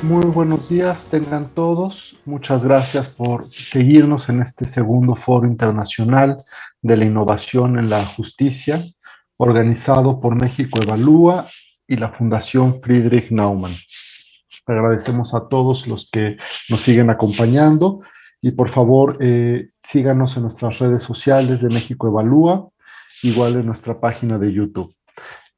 Muy buenos días, tengan todos. Muchas gracias por seguirnos en este segundo Foro Internacional de la Innovación en la Justicia, organizado por México Evalúa y la Fundación Friedrich Naumann. Agradecemos a todos los que nos siguen acompañando y por favor síganos en nuestras redes sociales de México Evalúa, igual en nuestra página de YouTube.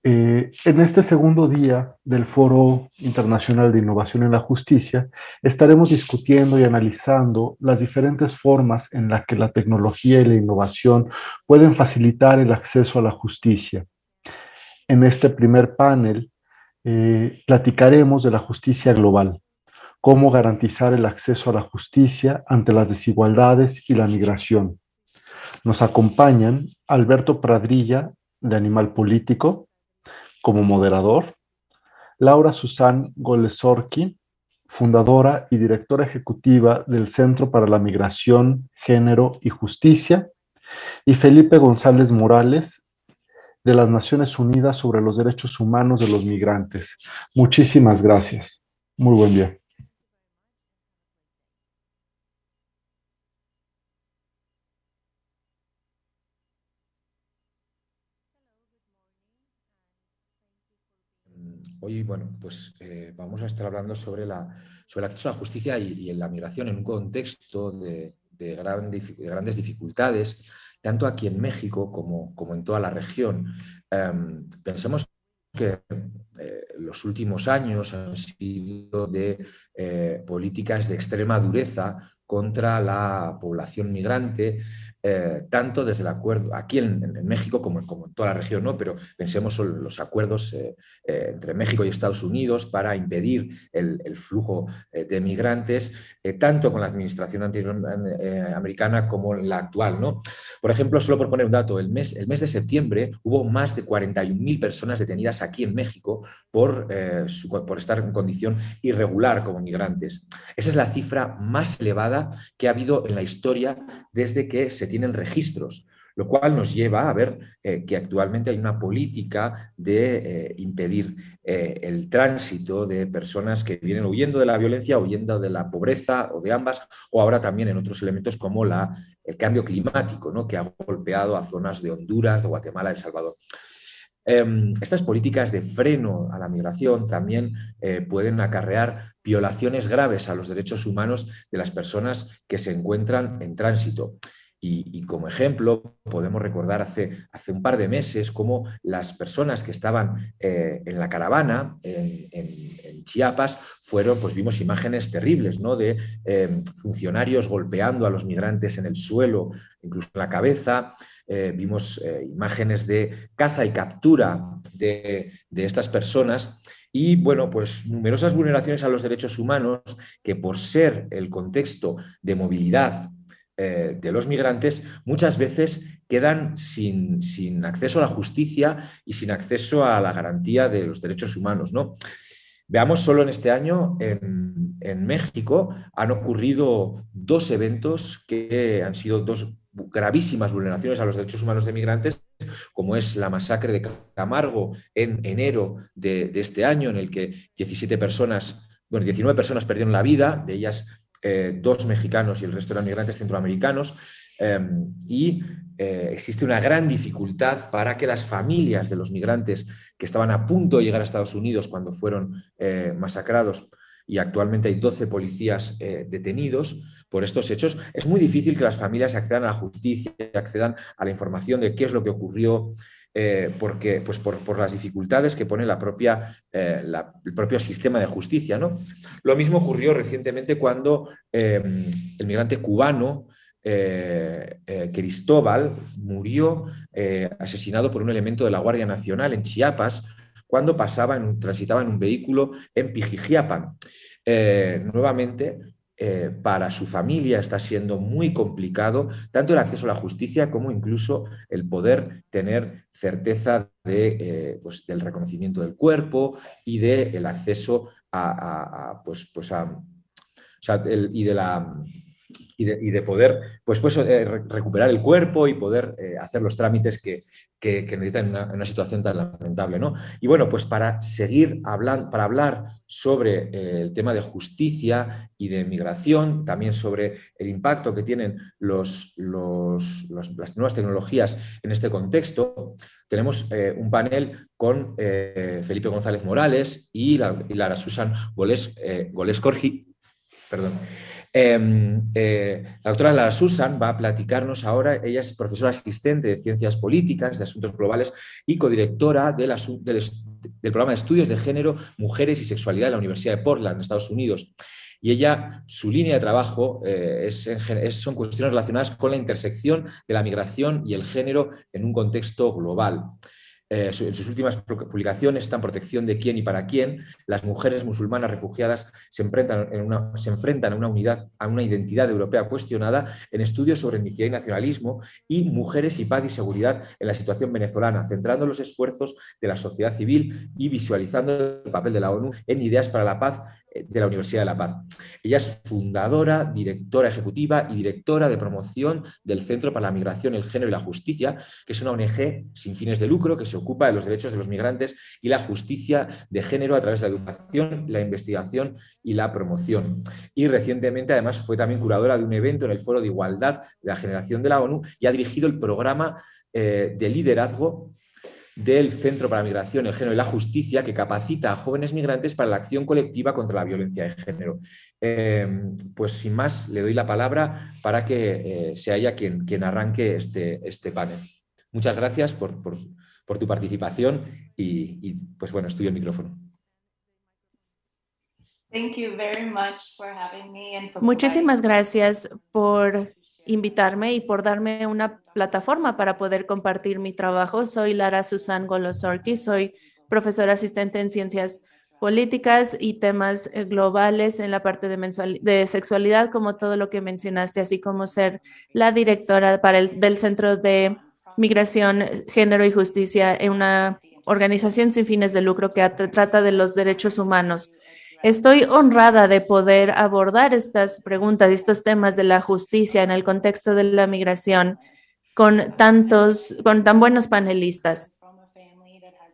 En este segundo día del Foro Internacional de Innovación en la Justicia, estaremos discutiendo y analizando las diferentes formas en las que la tecnología y la innovación pueden facilitar el acceso a la justicia. En este primer panel, platicaremos de la justicia global, cómo garantizar el acceso a la justicia ante las desigualdades y la migración. Nos acompañan Alberto Pradrilla, de Animal Político, como moderador, Laura Susan Golesorki, fundadora y directora ejecutiva del Centro para la Migración, Género y Justicia, y Felipe González Morales, de las Naciones Unidas sobre los Derechos Humanos de los Migrantes. Muchísimas gracias. Muy buen día. Hoy, bueno, pues vamos a estar hablando sobre el acceso a la justicia y en la migración en un contexto de grandes dificultades, tanto aquí en México como en toda la región. Pensemos que los últimos años han sido de políticas de extrema dureza contra la población migrante, tanto desde el acuerdo aquí en México como en toda la región, ¿no? Pero pensemos en los acuerdos entre México y Estados Unidos para impedir el flujo de migrantes, tanto con la administración americana como la actual, ¿no? Por ejemplo, solo por poner un dato, el mes de septiembre hubo más de 41.000 personas detenidas aquí en México por estar en condición irregular como migrantes. Esa es la cifra más elevada que ha habido en la historia desde que se tienen registros, lo cual nos lleva a ver que actualmente hay una política de impedir el tránsito de personas que vienen huyendo de la violencia, huyendo de la pobreza o de ambas, o ahora también en otros elementos como el cambio climático, ¿no? Que ha golpeado a zonas de Honduras, de Guatemala, de El Salvador. Estas políticas de freno a la migración también pueden acarrear violaciones graves a los derechos humanos de las personas que se encuentran en tránsito. Y como ejemplo, podemos recordar hace un par de meses cómo las personas que estaban en la caravana en Chiapas pues vimos imágenes terribles, ¿no? De funcionarios golpeando a los migrantes en el suelo, incluso en la cabeza. Vimos imágenes de caza y captura de estas personas y, bueno, pues numerosas vulneraciones a los derechos humanos que, por ser el contexto de movilidad de los migrantes, muchas veces quedan sin acceso a la justicia y sin acceso a la garantía de los derechos humanos, ¿no? Veamos, solo en este año en México han ocurrido dos eventos que han sido dos gravísimas vulneraciones a los derechos humanos de migrantes, como es la masacre de Camargo en enero de este año, en el que 19 personas perdieron la vida, de ellas dos mexicanos y el resto eran migrantes centroamericanos, y existe una gran dificultad para que las familias de los migrantes que estaban a punto de llegar a Estados Unidos cuando fueron masacrados, y actualmente hay 12 policías detenidos por estos hechos, es muy difícil que las familias accedan a la justicia, accedan a la información de qué es lo que ocurrió, porque, pues por las dificultades que pone el propio sistema de justicia, ¿no? Lo mismo ocurrió recientemente cuando el migrante cubano Cristóbal murió asesinado por un elemento de la Guardia Nacional en Chiapas cuando transitaba en un vehículo en Pijijiapan. Nuevamente, para su familia está siendo muy complicado tanto el acceso a la justicia como incluso el poder tener certeza del reconocimiento del cuerpo y del acceso y de la y de poder recuperar el cuerpo y poder hacer los trámites que necesitan en una situación tan lamentable, ¿no? Y bueno, pues para seguir hablando, para hablar sobre el tema de justicia y de migración, también sobre el impacto que tienen las nuevas tecnologías en este contexto, tenemos un panel con Felipe González Morales y Lara Susan Goles-Corgi. Perdón. La doctora Lara Susan va a platicarnos ahora. Ella es profesora asistente de Ciencias Políticas, de Asuntos Globales y codirectora del programa de estudios de género, mujeres y sexualidad de la Universidad de Portland, en Estados Unidos. Y ella, su línea de trabajo son cuestiones relacionadas con la intersección de la migración y el género en un contexto global. En sus últimas publicaciones están Protección de quién y para quién. Las mujeres musulmanas refugiadas se enfrentan a una identidad europea cuestionada, en estudios sobre etnicidad y nacionalismo, y Mujeres y paz y seguridad en la situación venezolana, centrando los esfuerzos de la sociedad civil y visualizando el papel de la ONU en Ideas para la Paz de la Universidad de la Paz. Ella es fundadora, directora ejecutiva y directora de promoción del Centro para la Migración, el Género y la Justicia, que es una ONG sin fines de lucro que se ocupa de los derechos de los migrantes y la justicia de género a través de la educación, la investigación y la promoción. Y recientemente, además, fue también curadora de un evento en el Foro de Igualdad de la Generación de la ONU y ha dirigido el programa de liderazgo del Centro para la Migración, el Género y la Justicia, que capacita a jóvenes migrantes para la acción colectiva contra la violencia de género. Pues sin más, le doy la palabra para que sea ella quien arranque este panel. Muchas gracias por tu participación y pues bueno, estoy el micrófono. Muchísimas gracias por invitarme y por darme una plataforma para poder compartir mi trabajo. Soy Lara Susan Goles-Corgi, soy profesora asistente en Ciencias Políticas y temas globales en la parte de sexualidad, como todo lo que mencionaste, así como ser la directora del Centro de Migración, Género y Justicia en una organización sin fines de lucro que trata de los derechos humanos. Estoy honrada de poder abordar estas preguntas, estos temas de la justicia en el contexto de la migración con tan buenos panelistas.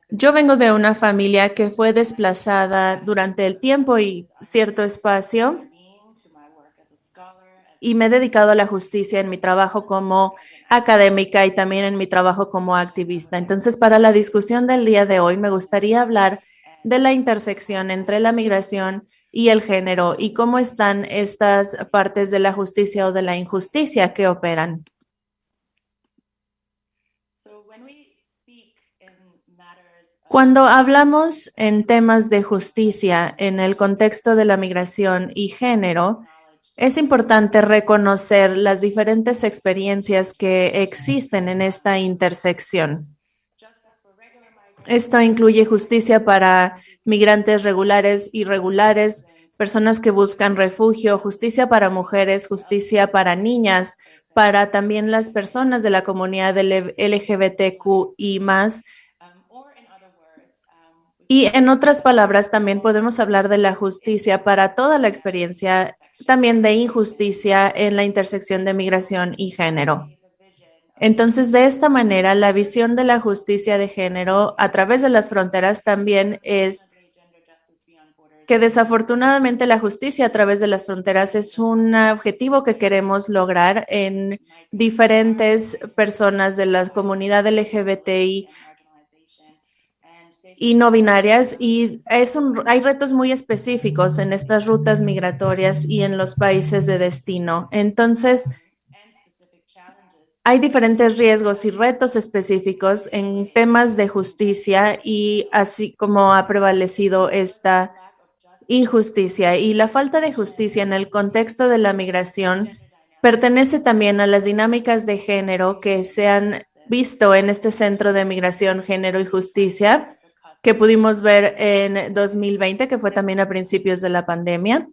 Yo vengo de una familia que fue desplazada durante el tiempo y cierto espacio y me he dedicado a la justicia en mi trabajo como académica y también en mi trabajo como activista. Entonces, para la discusión del día de hoy, me gustaría hablar de la intersección entre la migración y el género y cómo están estas partes de la justicia o de la injusticia que operan. Cuando hablamos en temas de justicia en el contexto de la migración y género, es importante reconocer las diferentes experiencias que existen en esta intersección. Esto incluye justicia para migrantes regulares, irregulares, personas que buscan refugio, justicia para mujeres, justicia para niñas, para también las personas de la comunidad LGBTQ y más. Y en otras palabras, también podemos hablar de la justicia para toda la experiencia, también de injusticia en la intersección de migración y género. Entonces, de esta manera, la visión de la justicia de género a través de las fronteras también es que desafortunadamente la justicia a través de las fronteras es un objetivo que queremos lograr en diferentes personas de la comunidad LGBTI y no binarias, y hay retos muy específicos en estas rutas migratorias y en los países de destino. Entonces, hay diferentes riesgos y retos específicos en temas de justicia y así como ha prevalecido esta injusticia. Y la falta de justicia en el contexto de la migración pertenece también a las dinámicas de género que se han visto en este Centro de Migración, Género y Justicia, que pudimos ver en 2020, que fue también a principios de la pandemia.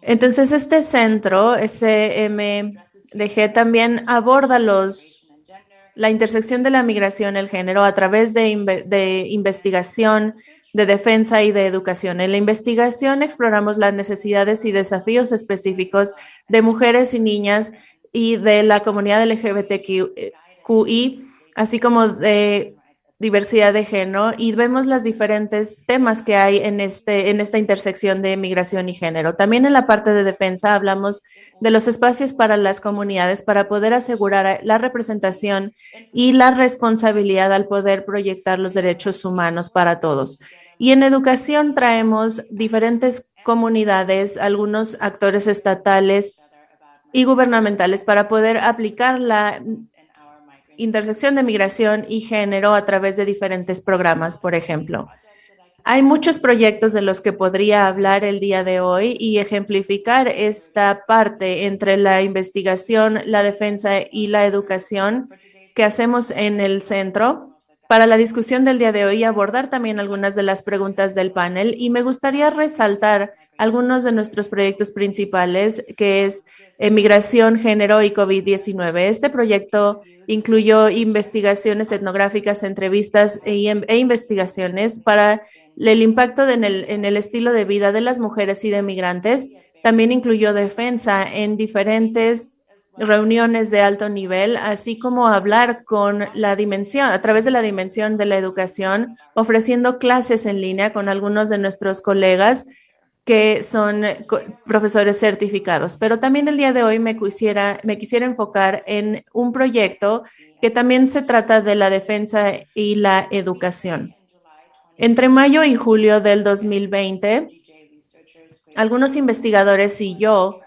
Entonces, este centro, CMDG, también aborda la intersección de la migración y el género a través de investigación, de defensa y de educación. En la investigación exploramos las necesidades y desafíos específicos de mujeres y niñas y de la comunidad LGBTQI, así como de diversidad de género, y vemos los diferentes temas que hay en esta intersección de migración y género. También en la parte de defensa hablamos de los espacios para las comunidades para poder asegurar la representación y la responsabilidad al poder proyectar los derechos humanos para todos. Y en educación traemos diferentes comunidades, algunos actores estatales y gubernamentales para poder aplicar la intersección de migración y género a través de diferentes programas, por ejemplo. Hay muchos proyectos de los que podría hablar el día de hoy y ejemplificar esta parte entre la investigación, la defensa y la educación que hacemos en el centro para la discusión del día de hoy y abordar también algunas de las preguntas del panel. Y me gustaría resaltar algunos de nuestros proyectos principales, que es migración, género y COVID-19. Este proyecto incluyó investigaciones etnográficas, entrevistas e investigaciones para el impacto en el estilo de vida de las mujeres y de migrantes. También incluyó defensa en diferentes reuniones de alto nivel, así como hablar con la dimensión, a través de la dimensión de la educación, ofreciendo clases en línea con algunos de nuestros colegas que son profesores certificados. Pero también el día de hoy me quisiera enfocar en un proyecto que también se trata de la defensa y la educación. Entre mayo y julio del 2020, algunos investigadores y yo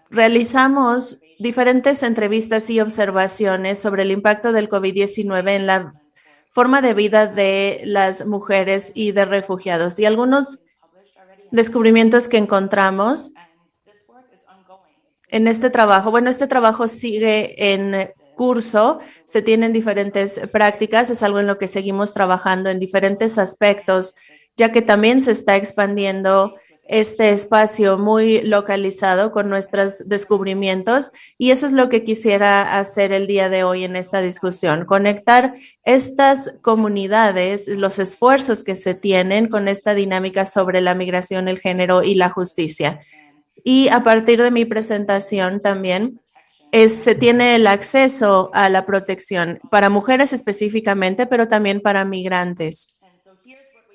realizamos diferentes entrevistas y observaciones sobre el impacto del COVID-19 en la forma de vida de las mujeres y de refugiados. Y algunos descubrimientos que encontramos en este trabajo, este trabajo sigue en curso, se tienen diferentes prácticas, es algo en lo que seguimos trabajando en diferentes aspectos, ya que también se está expandiendo este espacio muy localizado con nuestros descubrimientos, y eso es lo que quisiera hacer el día de hoy en esta discusión, conectar estas comunidades, los esfuerzos que se tienen con esta dinámica sobre la migración, el género y la justicia. Y a partir de mi presentación también se tiene el acceso a la protección para mujeres específicamente, pero también para migrantes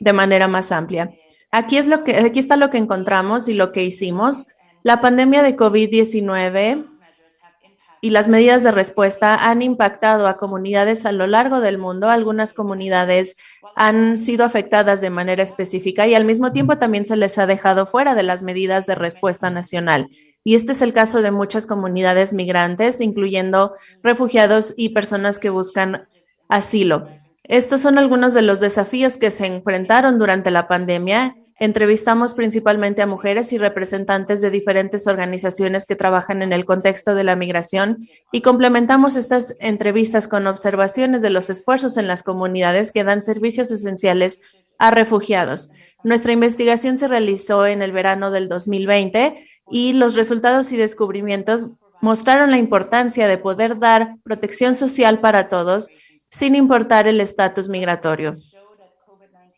de manera más amplia. Aquí está lo que encontramos y lo que hicimos. La pandemia de COVID-19 y las medidas de respuesta han impactado a comunidades a lo largo del mundo. Algunas comunidades han sido afectadas de manera específica y al mismo tiempo también se les ha dejado fuera de las medidas de respuesta nacional. Y este es el caso de muchas comunidades migrantes, incluyendo refugiados y personas que buscan asilo. Estos son algunos de los desafíos que se enfrentaron durante la pandemia. Entrevistamos principalmente a mujeres y representantes de diferentes organizaciones que trabajan en el contexto de la migración y complementamos estas entrevistas con observaciones de los esfuerzos en las comunidades que dan servicios esenciales a refugiados. Nuestra investigación se realizó en el verano del 2020 y los resultados y descubrimientos mostraron la importancia de poder dar protección social para todos sin importar el estatus migratorio.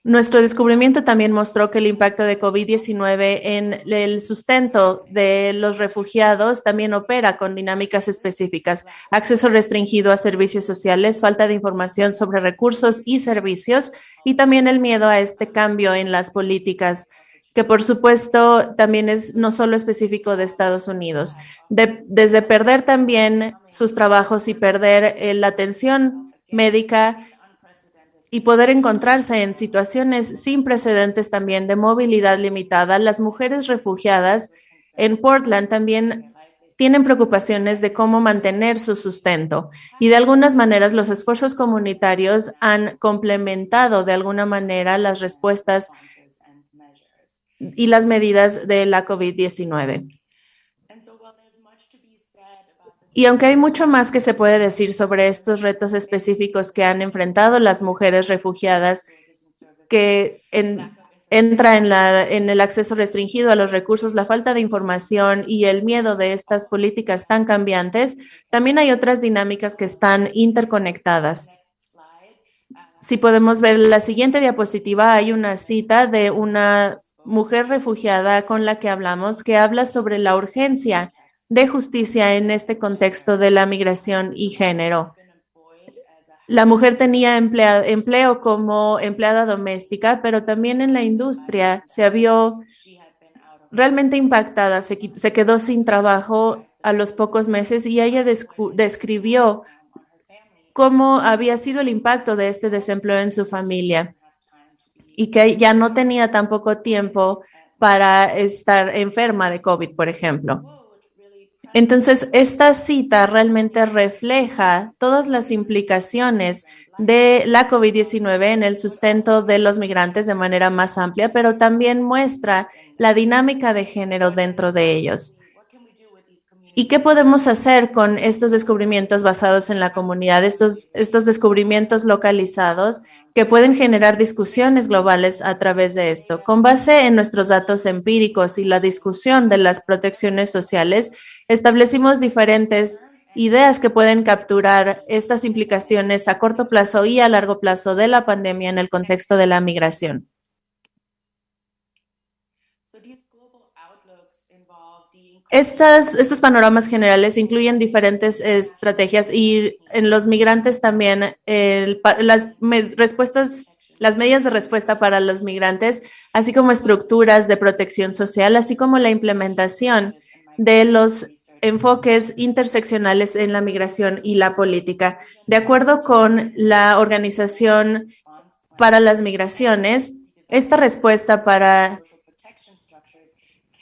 Nuestro descubrimiento también mostró que el impacto de COVID-19 en el sustento de los refugiados también opera con dinámicas específicas, acceso restringido a servicios sociales, falta de información sobre recursos y servicios, y también el miedo a este cambio en las políticas, que por supuesto también es no solo específico de Estados Unidos. Desde perder también sus trabajos y perder la atención médica y poder encontrarse en situaciones sin precedentes también de movilidad limitada, las mujeres refugiadas en Portland también tienen preocupaciones de cómo mantener su sustento. Y de algunas maneras los esfuerzos comunitarios han complementado de alguna manera las respuestas y las medidas de la COVID-19. Y aunque hay mucho más que se puede decir sobre estos retos específicos que han enfrentado las mujeres refugiadas, que entra en el acceso restringido a los recursos, la falta de información y el miedo de estas políticas tan cambiantes, también hay otras dinámicas que están interconectadas. Si podemos ver la siguiente diapositiva, hay una cita de una mujer refugiada con la que hablamos, que habla sobre la urgencia de justicia en este contexto de la migración y género. La mujer tenía empleo como empleada doméstica, pero también en la industria se vio realmente impactada, se quedó sin trabajo a los pocos meses y ella describió cómo había sido el impacto de este desempleo en su familia y que ya no tenía tampoco tiempo para estar enferma de COVID, por ejemplo. Entonces, esta cita realmente refleja todas las implicaciones de la COVID-19 en el sustento de los migrantes de manera más amplia, pero también muestra la dinámica de género dentro de ellos. ¿Y qué podemos hacer con estos descubrimientos basados en la comunidad, estos descubrimientos localizados que pueden generar discusiones globales a través de esto? Con base en nuestros datos empíricos y la discusión de las protecciones sociales, establecimos diferentes ideas que pueden capturar estas implicaciones a corto plazo y a largo plazo de la pandemia en el contexto de la migración. Estos panoramas generales incluyen diferentes estrategias y en los migrantes también las medidas de respuesta para los migrantes, así como estructuras de protección social, así como la implementación de los enfoques interseccionales en la migración y la política. De acuerdo con la Organización para las Migraciones, esta respuesta para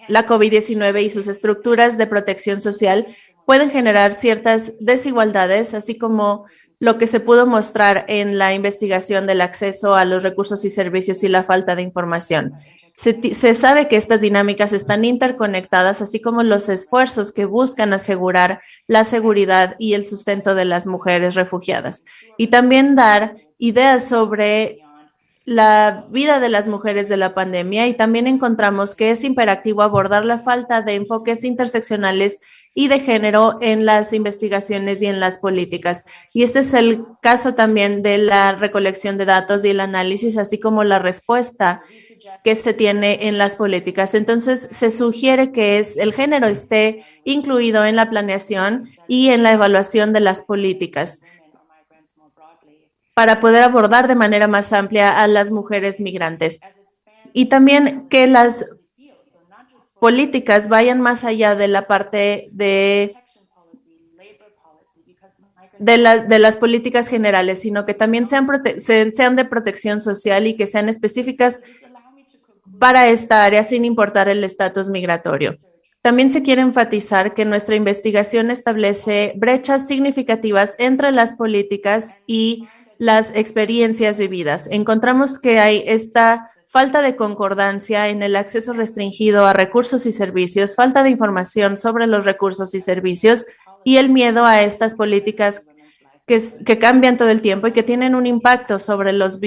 la COVID-19 y sus estructuras de protección social pueden generar ciertas desigualdades, así como lo que se pudo mostrar en la investigación del acceso a los recursos y servicios y la falta de información. Se sabe que estas dinámicas están interconectadas, así como los esfuerzos que buscan asegurar la seguridad y el sustento de las mujeres refugiadas. Y también dar ideas sobre la vida de las mujeres de la pandemia y también encontramos que es imperativo abordar la falta de enfoques interseccionales y de género en las investigaciones y en las políticas. Y este es el caso también de la recolección de datos y el análisis, así como la respuesta que se tiene en las políticas. Entonces, se sugiere que el género esté incluido en la planeación y en la evaluación de las políticas para poder abordar de manera más amplia a las mujeres migrantes. Y también que las políticas vayan más allá de la parte de las políticas generales, sino que también sean de protección social y que sean específicas para esta área sin importar el estatus migratorio. También se quiere enfatizar que nuestra investigación establece brechas significativas entre las políticas y las experiencias vividas. Encontramos que hay esta falta de concordancia en el acceso restringido a recursos y servicios, falta de información sobre los recursos y servicios y el miedo a estas políticas que cambian todo el tiempo y que tienen un impacto sobre los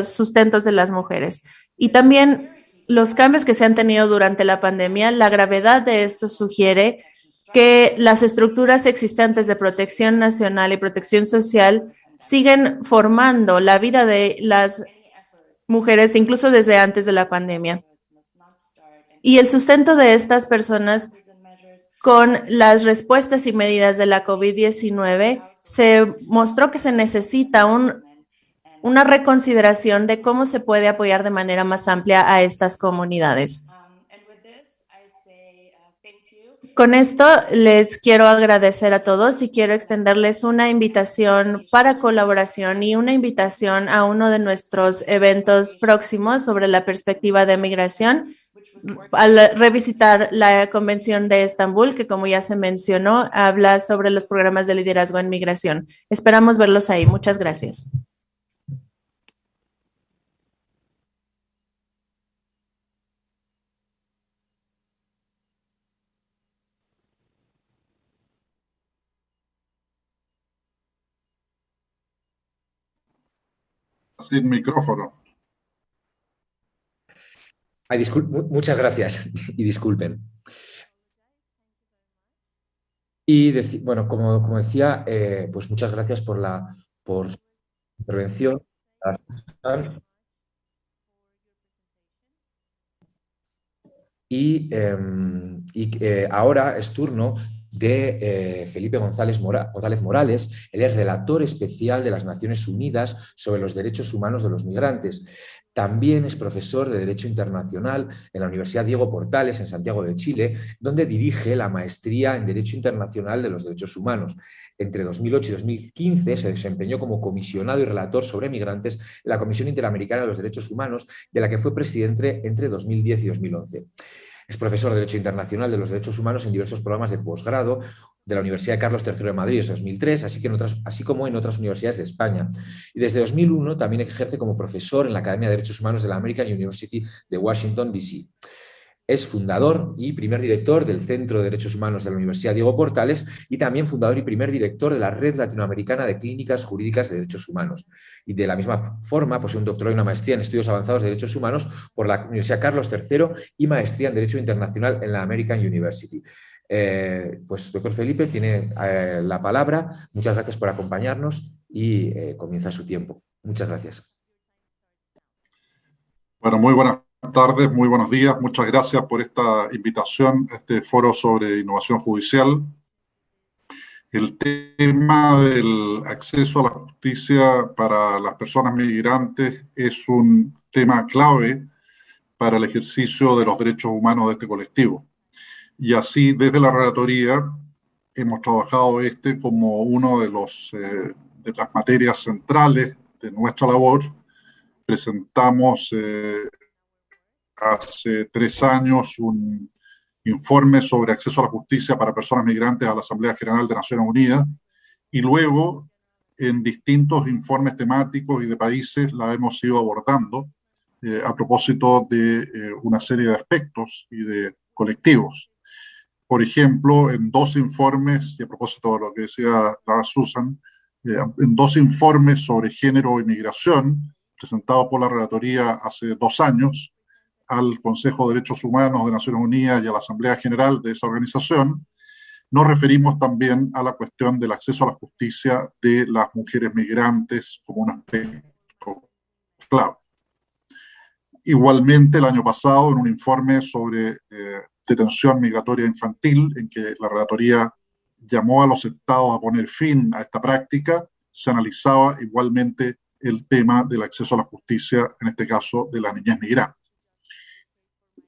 sustentos de las mujeres. Y también los cambios que se han tenido durante la pandemia, la gravedad de esto sugiere que las estructuras existentes de protección nacional y protección social siguen formando la vida de las mujeres incluso desde antes de la pandemia. Y el sustento de estas personas con las respuestas y medidas de la COVID-19 se mostró que se necesita una reconsideración de cómo se puede apoyar de manera más amplia a estas comunidades. Con esto les quiero agradecer a todos y quiero extenderles una invitación para colaboración y una invitación a uno de nuestros eventos próximos sobre la perspectiva de migración al revisitar la Convención de Estambul, que como ya se mencionó, habla sobre los programas de liderazgo en migración. Esperamos verlos ahí. Muchas gracias. Sin micrófono. Ay, muchas gracias y disculpen. Y bueno, como decía, pues muchas gracias por su intervención. Ahora es turno de Felipe González Morales. Él es relator especial de las Naciones Unidas sobre los derechos humanos de los migrantes. También es profesor de Derecho Internacional en la Universidad Diego Portales, en Santiago de Chile, donde dirige la maestría en Derecho Internacional de los Derechos Humanos. Entre 2008 y 2015 se desempeñó como comisionado y relator sobre migrantes en la Comisión Interamericana de los Derechos Humanos, de la que fue presidente entre 2010 y 2011. Es profesor de Derecho Internacional de los Derechos Humanos en diversos programas de posgrado de la Universidad de Carlos III de Madrid desde 2003, así como en otras universidades de España. Y desde 2001 también ejerce como profesor en la Academia de Derechos Humanos de la American University de Washington, D.C. Es fundador y primer director del Centro de Derechos Humanos de la Universidad Diego Portales y también fundador y primer director de la Red Latinoamericana de Clínicas Jurídicas de Derechos Humanos. Y de la misma forma posee un doctorado y una maestría en Estudios Avanzados de Derechos Humanos por la Universidad Carlos III y maestría en Derecho Internacional en la American University. Pues doctor Felipe tiene la palabra. Muchas gracias por acompañarnos y comienza su tiempo. Muchas gracias. Bueno, muy buenas tardes, muy buenos días. Muchas gracias por esta invitación a este foro sobre innovación judicial. El tema del acceso a la justicia para las personas migrantes es un tema clave para el ejercicio de los derechos humanos de este colectivo. Y así, desde la relatoría, hemos trabajado como uno de las materias centrales de nuestra labor. Presentamos hace 3 años un informe sobre acceso a la justicia para personas migrantes a la Asamblea General de Naciones Unidas, y luego en distintos informes temáticos y de países la hemos ido abordando a propósito de una serie de aspectos y de colectivos. Por ejemplo, en 2 informes, y a propósito de lo que decía Lara Susan, en 2 informes sobre género y migración, presentados por la relatoría hace 2 años, al Consejo de Derechos Humanos de Naciones Unidas y a la Asamblea General de esa organización, nos referimos también a la cuestión del acceso a la justicia de las mujeres migrantes como un aspecto clave. Igualmente, el año pasado, en un informe sobre detención migratoria infantil, en que la relatoría llamó a los estados a poner fin a esta práctica, se analizaba igualmente el tema del acceso a la justicia, en este caso de la niñez migrante.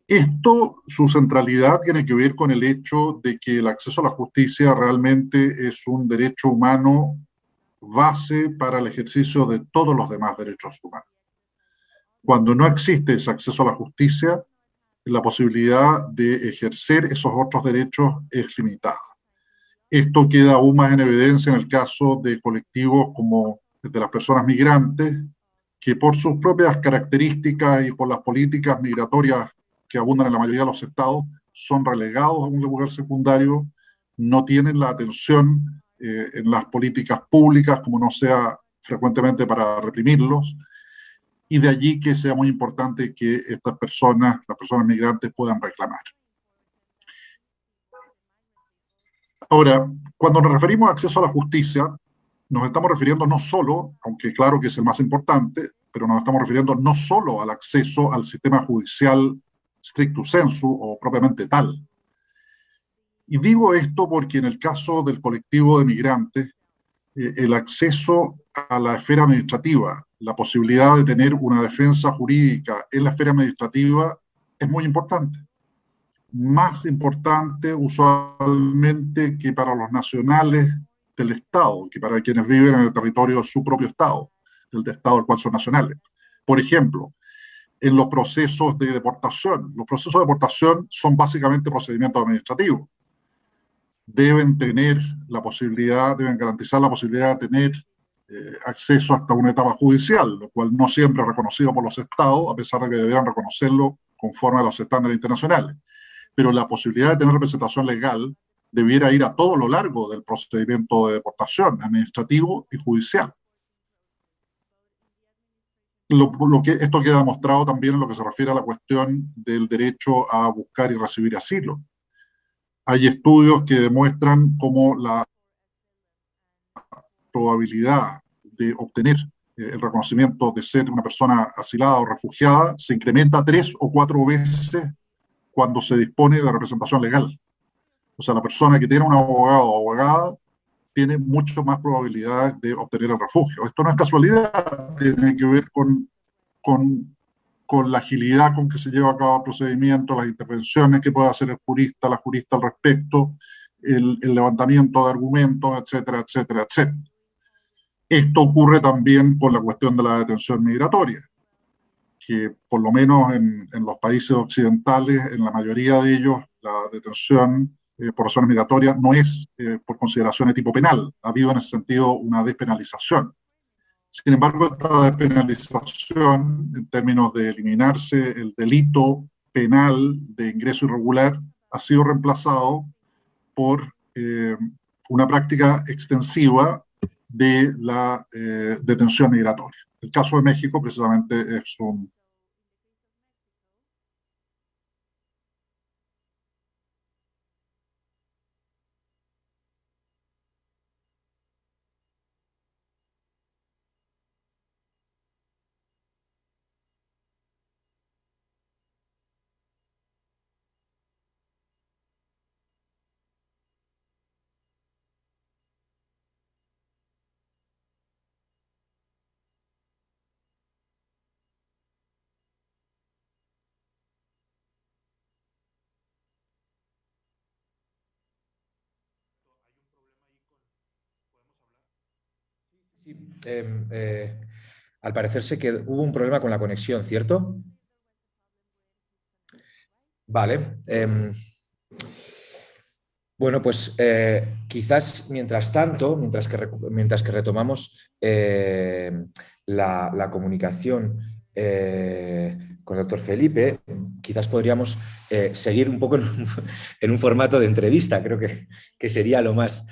Esto, su centralidad tiene que ver con el hecho de que el acceso a la justicia realmente es un derecho humano base para el ejercicio de todos los demás derechos humanos. Cuando no existe ese acceso a la justicia, la posibilidad de ejercer esos otros derechos es limitada. Esto queda aún más en evidencia en el caso de colectivos como el de las personas migrantes, que por sus propias características y por las políticas migratorias que abundan en la mayoría de los estados, son relegados a un lugar secundario, no tienen la atención en las políticas públicas, como no sea frecuentemente para reprimirlos, y de allí que sea muy importante que estas personas, las personas migrantes, puedan reclamar. Ahora, cuando nos referimos a acceso a la justicia, nos estamos refiriendo no solo, aunque claro que es el más importante, pero nos estamos refiriendo no solo al acceso al sistema judicial stricto sensu o propiamente tal. Y digo esto porque en el caso del colectivo de migrantes, el acceso a la esfera administrativa, la posibilidad de tener una defensa jurídica en la esfera administrativa es muy importante. Más importante usualmente que para los nacionales del Estado, que para quienes viven en el territorio de su propio Estado, del Estado del cual son nacionales. Por ejemplo, en los procesos de deportación. Los procesos de deportación son básicamente procedimientos administrativos. Deben tener la posibilidad, deben garantizar la posibilidad de tener acceso hasta una etapa judicial, lo cual no siempre es reconocido por los estados, a pesar de que deberán reconocerlo conforme a los estándares internacionales. Pero la posibilidad de tener representación legal debiera ir a todo lo largo del procedimiento de deportación, administrativo y judicial. Esto queda demostrado también en lo que se refiere a la cuestión del derecho a buscar y recibir asilo. Hay estudios que demuestran cómo la probabilidad de obtener el reconocimiento de ser una persona asilada o refugiada se incrementa 3 o 4 veces cuando se dispone de representación legal. O sea, la persona que tiene un abogado o abogada tiene mucho más probabilidades de obtener el refugio. Esto no es casualidad, tiene que ver con la agilidad con que se lleva a cabo el procedimiento, las intervenciones que puede hacer el jurista, la jurista al respecto, el levantamiento de argumentos, etcétera, etcétera, etcétera. Esto ocurre también con la cuestión de la detención migratoria, que por lo menos en los países occidentales, en la mayoría de ellos, la detención por razones migratorias no es por consideración de tipo penal. Ha habido en ese sentido una despenalización. Sin embargo, esta despenalización, en términos de eliminarse el delito penal de ingreso irregular, ha sido reemplazado por una práctica extensiva de la detención migratoria. El caso de México precisamente es un... Sí, al parecer que hubo un problema con la conexión, ¿cierto? Vale. Bueno, pues quizás mientras tanto, mientras que retomamos la comunicación con el doctor Felipe, quizás podríamos seguir un poco en un formato de entrevista. Creo que sería lo más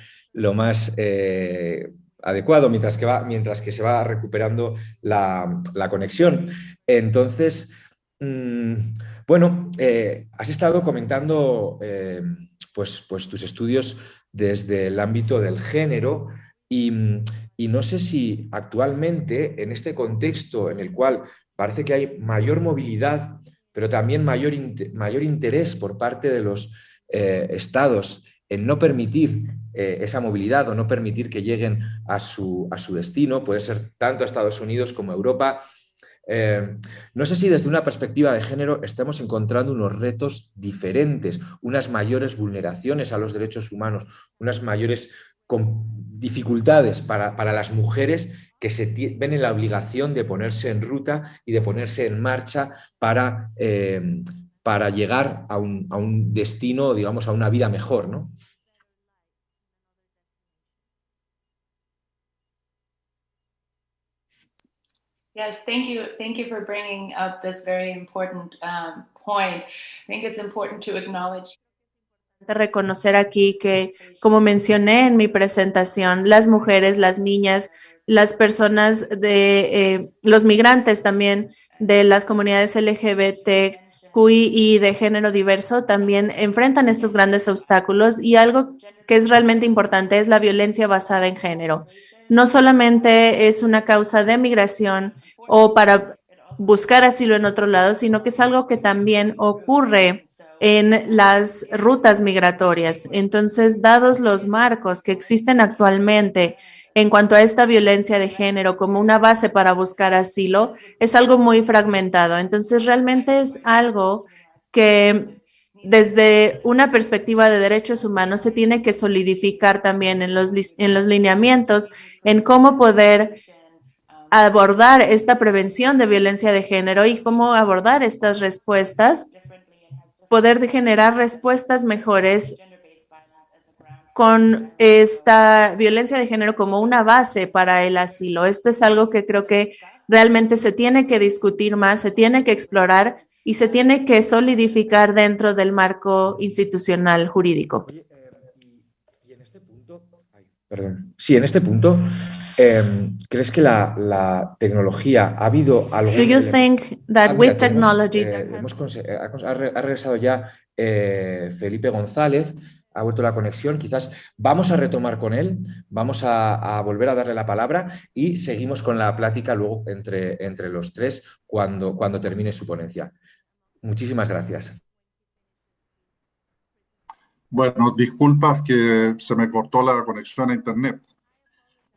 adecuado mientras que se va recuperando la conexión. Entonces, bueno, has estado comentando pues tus estudios desde el ámbito del género y no sé si actualmente en este contexto en el cual parece que hay mayor movilidad, pero también mayor interés por parte de los estados en no permitir esa movilidad o no permitir que lleguen a su destino, puede ser tanto a Estados Unidos como a Europa. No sé si desde una perspectiva de género estamos encontrando unos retos diferentes, unas mayores vulneraciones a los derechos humanos, unas mayores dificultades para las mujeres que ven en la obligación de ponerse en ruta y de ponerse en marcha para llegar a un destino, digamos, a una vida mejor, ¿no? Yes, thank you. Thank you for bringing up this very important point. I think it's important to acknowledge. Reconocer aquí que, como mencioné en mi presentación, las mujeres, las niñas, las personas los migrantes también de las comunidades LGBTQI y de género diverso también enfrentan estos grandes obstáculos y algo que es realmente importante es la violencia basada en género. No solamente es una causa de migración o para buscar asilo en otro lado, sino que es algo que también ocurre en las rutas migratorias. Entonces, dados los marcos que existen actualmente en cuanto a esta violencia de género como una base para buscar asilo, es algo muy fragmentado. Entonces, realmente es algo que desde una perspectiva de derechos humanos se tiene que solidificar también en los lineamientos en cómo poder abordar esta prevención de violencia de género y cómo abordar estas respuestas, poder generar respuestas mejores con esta violencia de género como una base para el asilo. Esto es algo que creo que realmente se tiene que discutir más, se tiene que explorar y se tiene que solidificar dentro del marco institucional jurídico. Y en este punto, sí, en este punto, ¿crees que la tecnología ha habido algún... Do you think that with technology... ha regresado ya Felipe González. ha vuelto la conexión. Quizás vamos a retomar con él, vamos a volver a darle la palabra y seguimos con la plática luego entre los tres cuando termine su ponencia. Muchísimas gracias. Bueno, disculpas que se me cortó la conexión a Internet.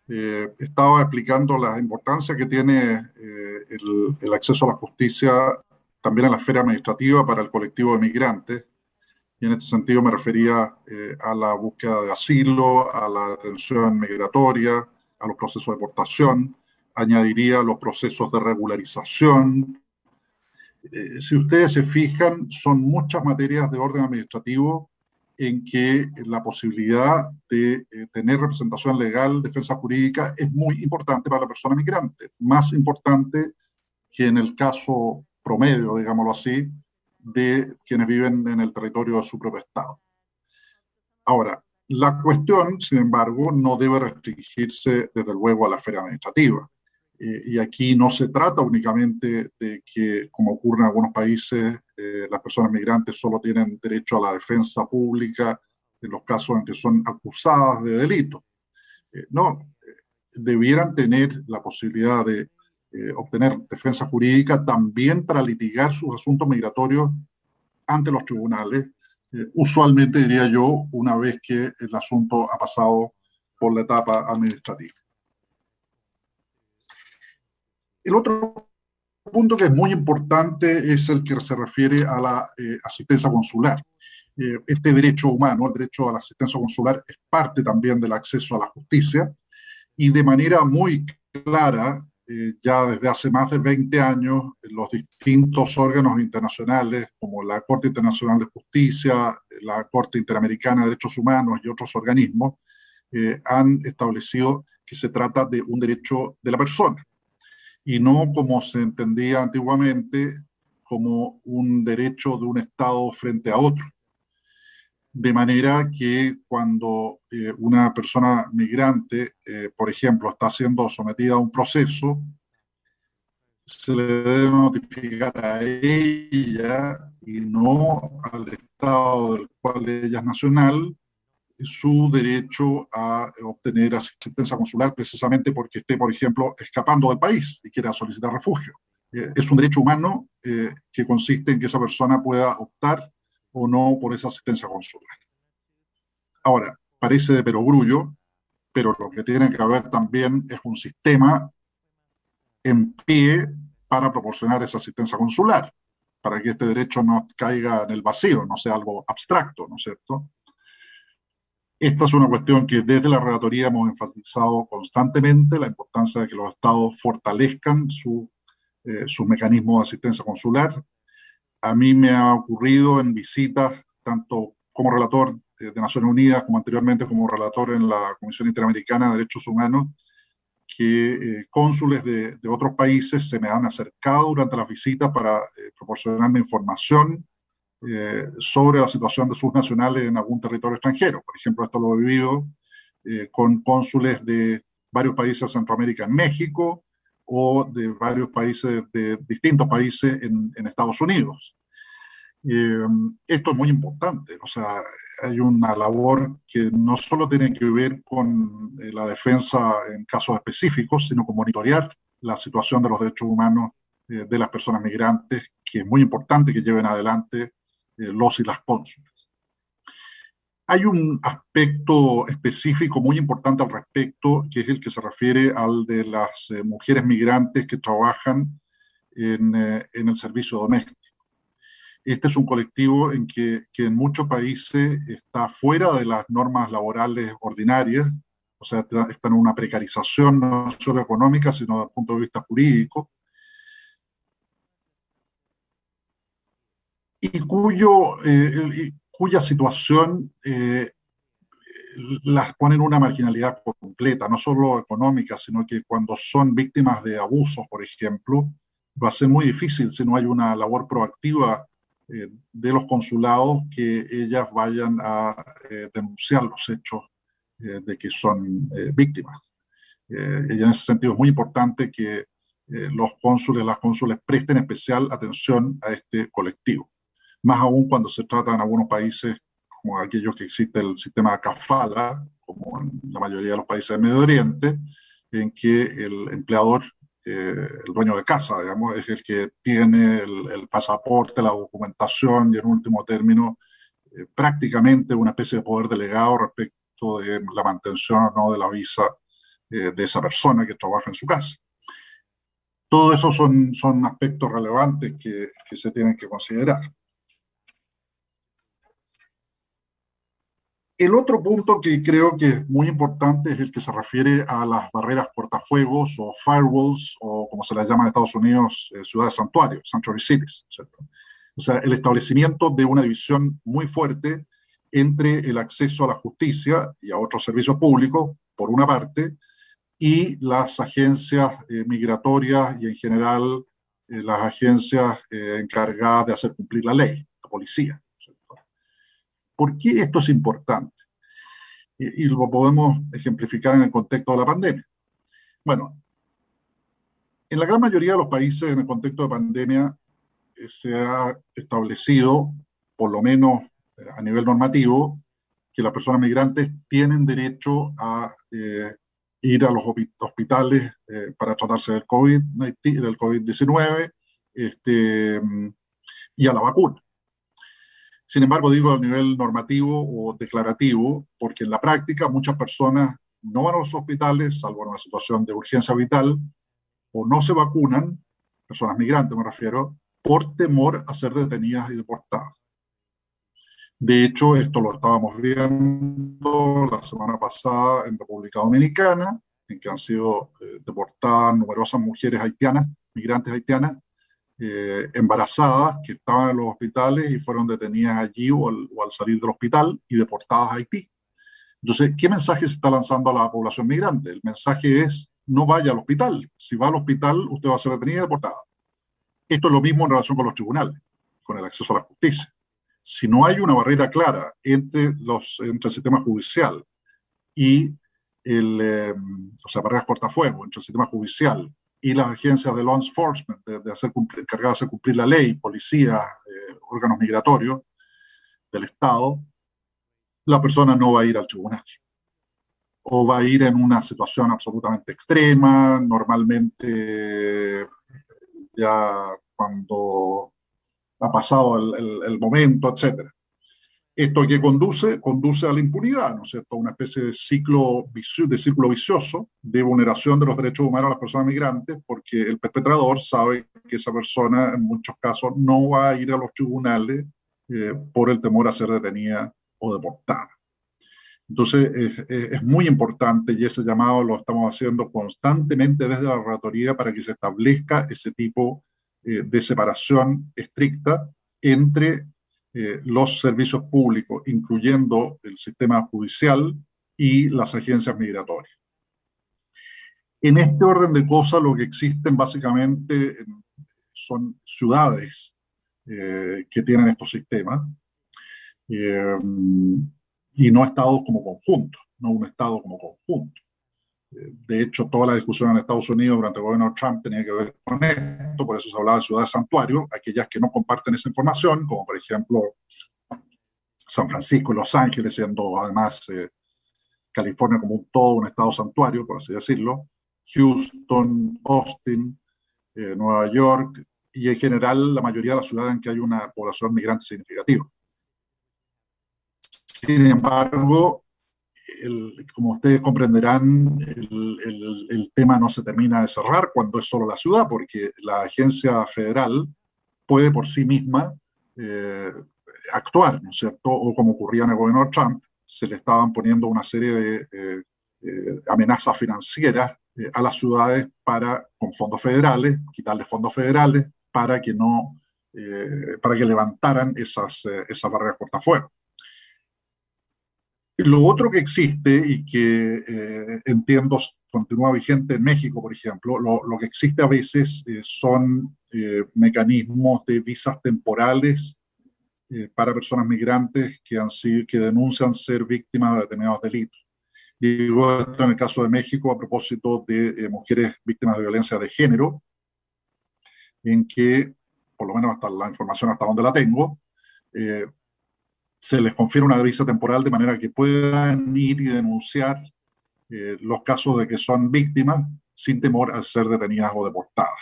Estaba explicando la importancia que tiene el acceso a la justicia también en la esfera administrativa para el colectivo de migrantes. Y en este sentido me refería a la búsqueda de asilo, a la atención migratoria, a los procesos de deportación, añadiría los procesos de regularización. Si ustedes se fijan, son muchas materias de orden administrativo en que la posibilidad de tener representación legal, defensa jurídica, es muy importante para la persona migrante, más importante que en el caso promedio, digámoslo así, de quienes viven en el territorio de su propio Estado. Ahora, la cuestión, sin embargo, no debe restringirse desde luego a la esfera administrativa. Y aquí no se trata únicamente de que, como ocurre en algunos países, las personas migrantes solo tienen derecho a la defensa pública en los casos en que son acusadas de delito. No, debieran tener la posibilidad de obtener defensa jurídica también para litigar sus asuntos migratorios ante los tribunales, usualmente diría yo, una vez que el asunto ha pasado por la etapa administrativa. El otro punto que es muy importante es el que se refiere a la asistencia consular. Este derecho humano, el derecho a la asistencia consular, es parte también del acceso a la justicia y de manera muy clara, ya desde hace más de 20 años, los distintos órganos internacionales, como la Corte Internacional de Justicia, la Corte Interamericana de Derechos Humanos y otros organismos, han establecido que se trata de un derecho de la persona, y no como se entendía antiguamente como un derecho de un Estado frente a otro. De manera que cuando una persona migrante, por ejemplo, está siendo sometida a un proceso, se le debe notificar a ella y no al Estado del cual ella es nacional su derecho a obtener asistencia consular precisamente porque esté, por ejemplo, escapando del país y quiera solicitar refugio. Es un derecho humano que consiste en que esa persona pueda optar o no por esa asistencia consular. Ahora, parece de perogrullo, pero lo que tiene que haber también es un sistema en pie para proporcionar esa asistencia consular, para que este derecho no caiga en el vacío, no sea algo abstracto, ¿no es cierto? Esta es una cuestión que desde la Relatoría hemos enfatizado constantemente, la importancia de que los estados fortalezcan sus mecanismos de asistencia consular. A mí me ha ocurrido en visitas, tanto como relator de Naciones Unidas, como anteriormente como relator en la Comisión Interamericana de Derechos Humanos, que cónsules de otros países se me han acercado durante las visitas para proporcionarme información sobre la situación de sus nacionales en algún territorio extranjero. Por ejemplo, esto lo he vivido con cónsules de varios países de Centroamérica en México o de varios países, de distintos países en Estados Unidos. Esto es muy importante, o sea, hay una labor que no solo tiene que ver con la defensa en casos específicos, sino con monitorear la situación de los derechos humanos de las personas migrantes, que es muy importante que lleven adelante los y las cónsules. Hay un aspecto específico muy importante al respecto, que es el que se refiere al de las mujeres migrantes que trabajan en el servicio doméstico. Este es un colectivo que en muchos países está fuera de las normas laborales ordinarias, o sea, está en una precarización no solo económica, sino desde el punto de vista jurídico, y cuya situación las pone en una marginalidad completa, no solo económica, sino que cuando son víctimas de abusos, por ejemplo, va a ser muy difícil si no hay una labor proactiva de los consulados que ellas vayan a denunciar los hechos de que son víctimas. Y en ese sentido es muy importante que los cónsules, las cónsules presten especial atención a este colectivo, más aún cuando se trata en algunos países como aquellos que existe el sistema kafala, como en la mayoría de los países del Medio Oriente, en que el empleador, el dueño de casa, digamos, es el que tiene el pasaporte, la documentación y en último término prácticamente una especie de poder delegado respecto de la mantención o no de la visa de esa persona que trabaja en su casa. Todo eso son aspectos relevantes que se tienen que considerar. El otro punto que creo que es muy importante es el que se refiere a las barreras cortafuegos o firewalls, o como se las llama en Estados Unidos, ciudades santuarios, sanctuary cities, ¿cierto? O sea, el establecimiento de una división muy fuerte entre el acceso a la justicia y a otros servicios públicos, por una parte, y las agencias migratorias y en general las agencias encargadas de hacer cumplir la ley, la policía, ¿cierto? ¿Por qué esto es importante? Y lo podemos ejemplificar en el contexto de la pandemia. Bueno, en la gran mayoría de los países en el contexto de pandemia se ha establecido, por lo menos a nivel normativo, que las personas migrantes tienen derecho a ir a los hospitales para tratarse del COVID-19 y a la vacuna. Sin embargo, digo a nivel normativo o declarativo, porque en la práctica muchas personas no van a los hospitales, salvo en una situación de urgencia vital, o no se vacunan, personas migrantes me refiero, por temor a ser detenidas y deportadas. De hecho, esto lo estábamos viendo la semana pasada en República Dominicana, en que han sido deportadas numerosas mujeres haitianas, migrantes haitianas, embarazadas que estaban en los hospitales y fueron detenidas allí o al salir del hospital y deportadas a Haití. Entonces, ¿qué mensaje se está lanzando a la población migrante? El mensaje es, no vaya al hospital. Si va al hospital, usted va a ser detenida y deportada. Esto es lo mismo en relación con los tribunales, con el acceso a la justicia. Si no hay una barrera clara entre el sistema judicial y o sea, barreras cortafuegos entre el sistema judicial y las agencias de law enforcement, encargadas de hacer cumplir la ley, policía, órganos migratorios del Estado, la persona no va a ir al tribunal. O va a ir en una situación absolutamente extrema, normalmente ya cuando ha pasado el momento, etcétera. ¿Esto que conduce? Conduce a la impunidad, ¿no es cierto? Una especie de círculo vicioso de vulneración de los derechos humanos a las personas migrantes, porque el perpetrador sabe que esa persona en muchos casos no va a ir a los tribunales por el temor a ser detenida o deportada. Entonces es muy importante y ese llamado lo estamos haciendo constantemente desde la relatoría para que se establezca ese tipo de separación estricta entre los servicios públicos, incluyendo el sistema judicial y las agencias migratorias. En este orden de cosas, lo que existen básicamente son ciudades que tienen estos sistemas y no estados como conjunto, no un estado como conjunto. De hecho, toda la discusión en Estados Unidos durante el gobierno de Trump tenía que ver con esto, por eso se hablaba de ciudades santuario, aquellas que no comparten esa información, como por ejemplo San Francisco y Los Ángeles, siendo además California como un todo un estado santuario, por así decirlo, Houston, Austin, Nueva York y en general la mayoría de las ciudades en que hay una población migrante significativa. Sin embargo, como ustedes comprenderán, el tema no se termina de cerrar cuando es solo la ciudad, porque la agencia federal puede por sí misma actuar, ¿no es cierto? O como ocurría en el gobierno de Trump, se le estaban poniendo una serie de amenazas financieras a las ciudades con fondos federales, quitarles fondos federales para que no, para que levantaran esas barreras cortafuegos. Lo otro que existe y que entiendo continúa vigente en México, por ejemplo, lo que existe a veces son mecanismos de visas temporales para personas migrantes que denuncian ser víctimas de determinados delitos. Digo esto en el caso de México a propósito de mujeres víctimas de violencia de género, en que, por lo menos hasta la información hasta donde la tengo, se les confiere una visa temporal de manera que puedan ir y denunciar los casos de que son víctimas sin temor a ser detenidas o deportadas.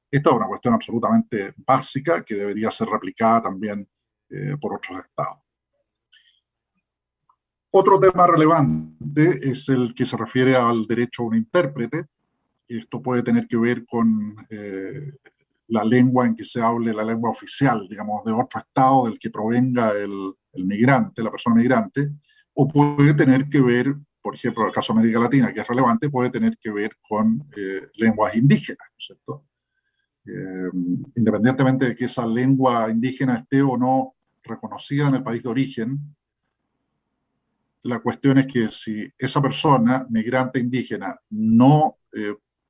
Esta es una cuestión absolutamente básica que debería ser replicada también por otros estados. Otro tema relevante es el que se refiere al derecho a un intérprete. Esto puede tener que ver con la lengua en que se hable, la lengua oficial, digamos, de otro estado del que provenga el migrante, la persona migrante, o puede tener que ver, por ejemplo, en el caso de América Latina, que es relevante, puede tener que ver con lenguas indígenas, ¿no es cierto? Independientemente de que esa lengua indígena esté o no reconocida en el país de origen, la cuestión es que si esa persona, migrante indígena, no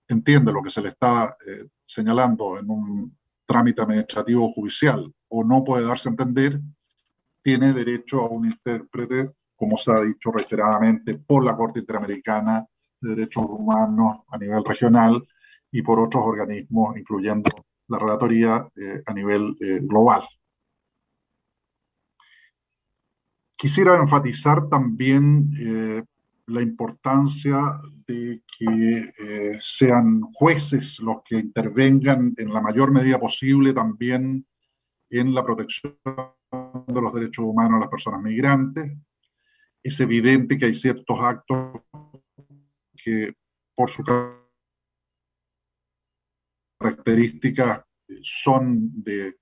entiende lo que se le está señalando en un trámite administrativo judicial o no puede darse a entender, tiene derecho a un intérprete, como se ha dicho reiteradamente, por la Corte Interamericana de Derechos Humanos a nivel regional y por otros organismos, incluyendo la Relatoría a nivel global. Quisiera enfatizar también la importancia de que sean jueces los que intervengan en la mayor medida posible también en la protección de los derechos humanos de las personas migrantes. Es evidente que hay ciertos actos que por sus características son de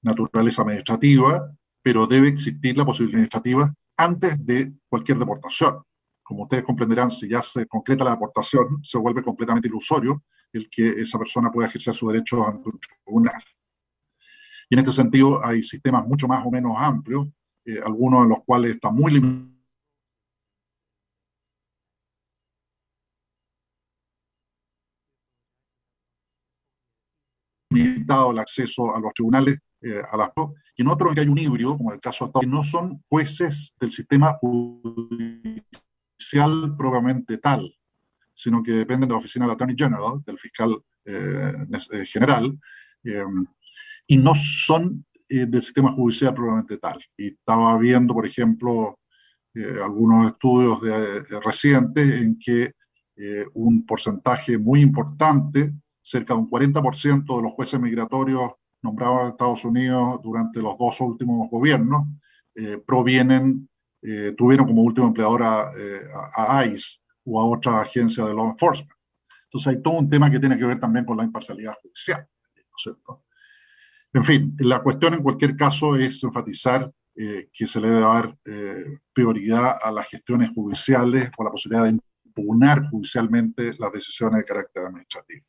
naturaleza administrativa, pero debe existir la posibilidad administrativa antes de cualquier deportación. Como ustedes comprenderán, si ya se concreta la deportación, se vuelve completamente ilusorio el que esa persona pueda ejercer su derecho ante un tribunal. Y en este sentido hay sistemas mucho más o menos amplios, algunos de los cuales están muy limitado el acceso a los tribunales, y en otros que hay un híbrido, como el caso de Estados Unidos, que no son jueces del sistema judicial propiamente tal, sino que dependen de la oficina del Attorney General, del fiscal general, y no son del sistema judicial propiamente tal. Y estaba viendo, por ejemplo, algunos estudios recientes en que un porcentaje muy importante, cerca de un 40% de los jueces migratorios nombrados en Estados Unidos durante los 2 últimos gobiernos tuvieron como último empleador a ICE o a otra agencia de law enforcement. Entonces hay todo un tema que tiene que ver también con la imparcialidad judicial, ¿no es cierto? En fin, la cuestión en cualquier caso es enfatizar que se le debe dar prioridad a las gestiones judiciales o la posibilidad de impugnar judicialmente las decisiones de carácter administrativo.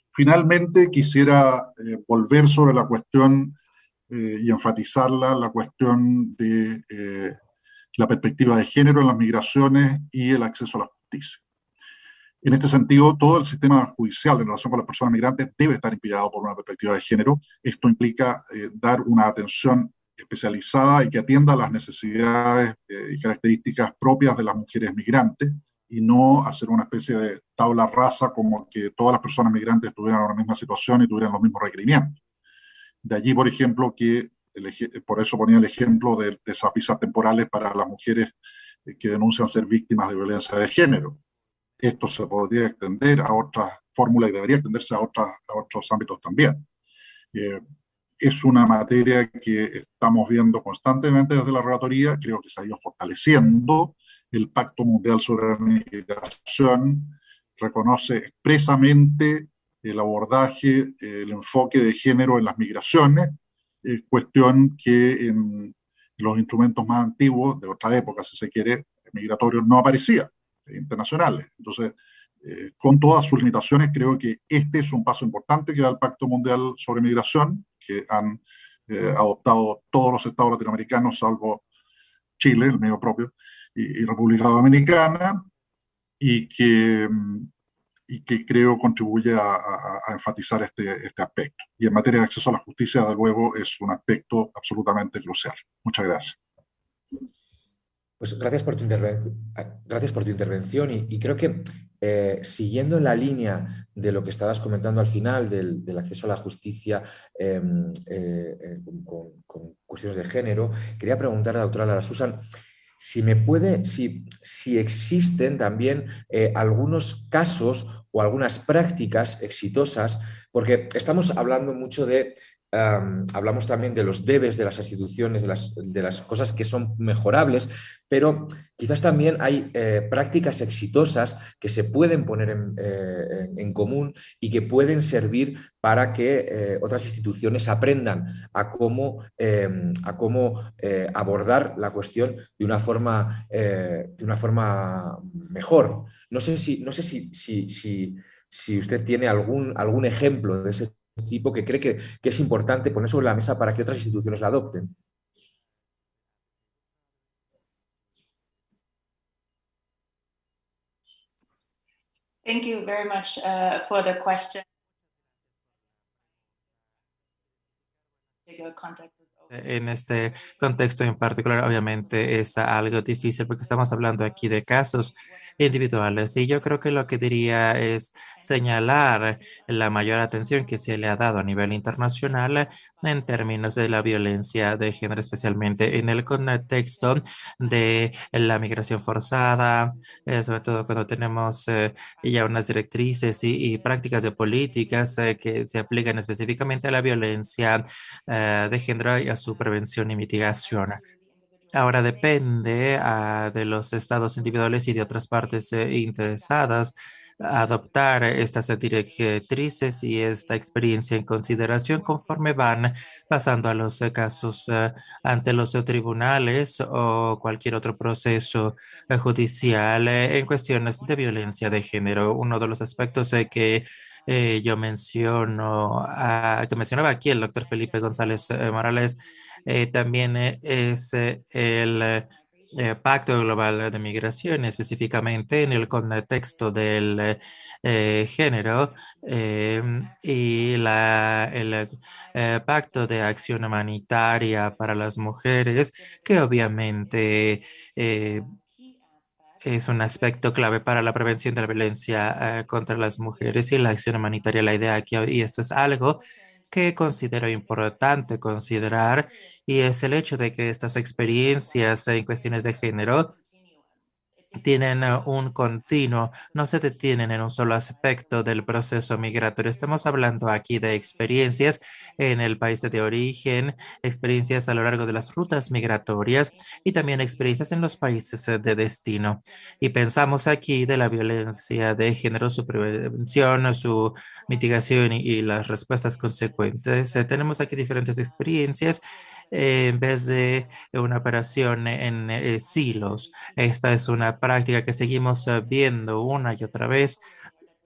Finalmente, quisiera volver sobre la cuestión y enfatizarla, la cuestión de la perspectiva de género en las migraciones y el acceso a la justicia. En este sentido, todo el sistema judicial en relación con las personas migrantes debe estar inspirado por una perspectiva de género. Esto implica dar una atención especializada y que atienda a las necesidades y características propias de las mujeres migrantes y no hacer una especie de tabla rasa como que todas las personas migrantes estuvieran en la misma situación y tuvieran los mismos requerimientos. De allí, por ejemplo, que por eso ponía el ejemplo de esas visas temporales para las mujeres que denuncian ser víctimas de violencia de género. Esto se podría extender a otras fórmulas y debería extenderse a otros ámbitos también. Es una materia que estamos viendo constantemente desde la relatoría, creo que se ha ido fortaleciendo. El Pacto Mundial sobre la Migración reconoce expresamente el abordaje, el enfoque de género en las migraciones, cuestión que en los instrumentos más antiguos, de otra época, si se quiere, migratorios, no aparecía, internacionales. Entonces, con todas sus limitaciones, creo que este es un paso importante que da el Pacto Mundial sobre Migración, que han adoptado todos los estados latinoamericanos, salvo Chile, el mío propio, y República Dominicana, y que creo contribuye a enfatizar este aspecto. Y en materia de acceso a la justicia, desde luego, es un aspecto absolutamente crucial. Muchas gracias. Pues gracias por tu intervención y creo que siguiendo en la línea de lo que estabas comentando al final del acceso a la justicia con cuestiones de género, quería preguntarle a la doctora Lara Susan si existen también algunos casos o algunas prácticas exitosas, porque estamos hablando mucho hablamos también de los debes de las instituciones, de las cosas que son mejorables, pero quizás también hay prácticas exitosas que se pueden poner en común y que pueden servir para que otras instituciones aprendan a cómo abordar la cuestión de una forma mejor. No sé si usted tiene algún ejemplo de ese tipo que cree que es importante poner sobre la mesa para que otras instituciones la adopten. Thank you very much for the question. En este contexto en particular, obviamente es algo difícil porque estamos hablando aquí de casos individuales y yo creo que lo que diría es señalar la mayor atención que se le ha dado a nivel internacional en términos de la violencia de género, especialmente en el contexto de la migración forzada, sobre todo cuando tenemos ya unas directrices y prácticas de políticas que se aplican específicamente a la violencia de género y a su prevención y mitigación. Ahora depende de los estados individuales y de otras partes interesadas adoptar estas directrices y esta experiencia en consideración conforme van pasando a los casos ante los tribunales o cualquier otro proceso judicial en cuestiones de violencia de género. Uno de los aspectos que yo que mencionaba aquí el doctor Felipe González Morales, también es el Pacto Global de Migración, específicamente en el contexto del género y el Pacto de Acción Humanitaria para las Mujeres, que obviamente es un aspecto clave para la prevención de la violencia contra las mujeres y la acción humanitaria. La idea aquí, y esto es algo que considero importante considerar, y es el hecho de que estas experiencias en cuestiones de género tienen un continuo, no se detienen en un solo aspecto del proceso migratorio. Estamos hablando aquí de experiencias en el país de origen, experiencias a lo largo de las rutas migratorias y también experiencias en los países de destino. Y pensamos aquí de la violencia de género, su prevención, su mitigación y las respuestas consecuentes. Tenemos aquí diferentes experiencias en vez de una operación en silos. Esta es una práctica que seguimos viendo una y otra vez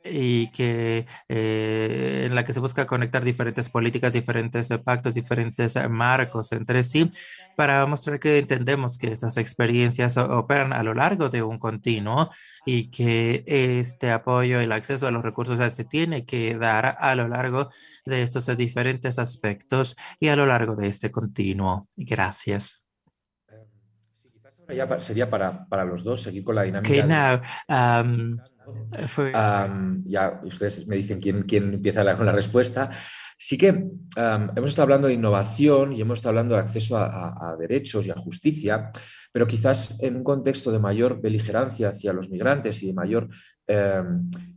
y que en la que se busca conectar diferentes políticas, diferentes pactos, diferentes marcos entre sí para mostrar que entendemos que estas experiencias operan a lo largo de un continuo y que este apoyo, el acceso a los recursos se tiene que dar a lo largo de estos diferentes aspectos y a lo largo de este continuo. Gracias. Sí, quizás ahora ya sería para los dos seguir con la Okay, dinámica now, ya ustedes me dicen quién empieza con la respuesta. Sí que hemos estado hablando de innovación y hemos estado hablando de acceso a derechos y a justicia, pero quizás en un contexto de mayor beligerancia hacia los migrantes y de mayor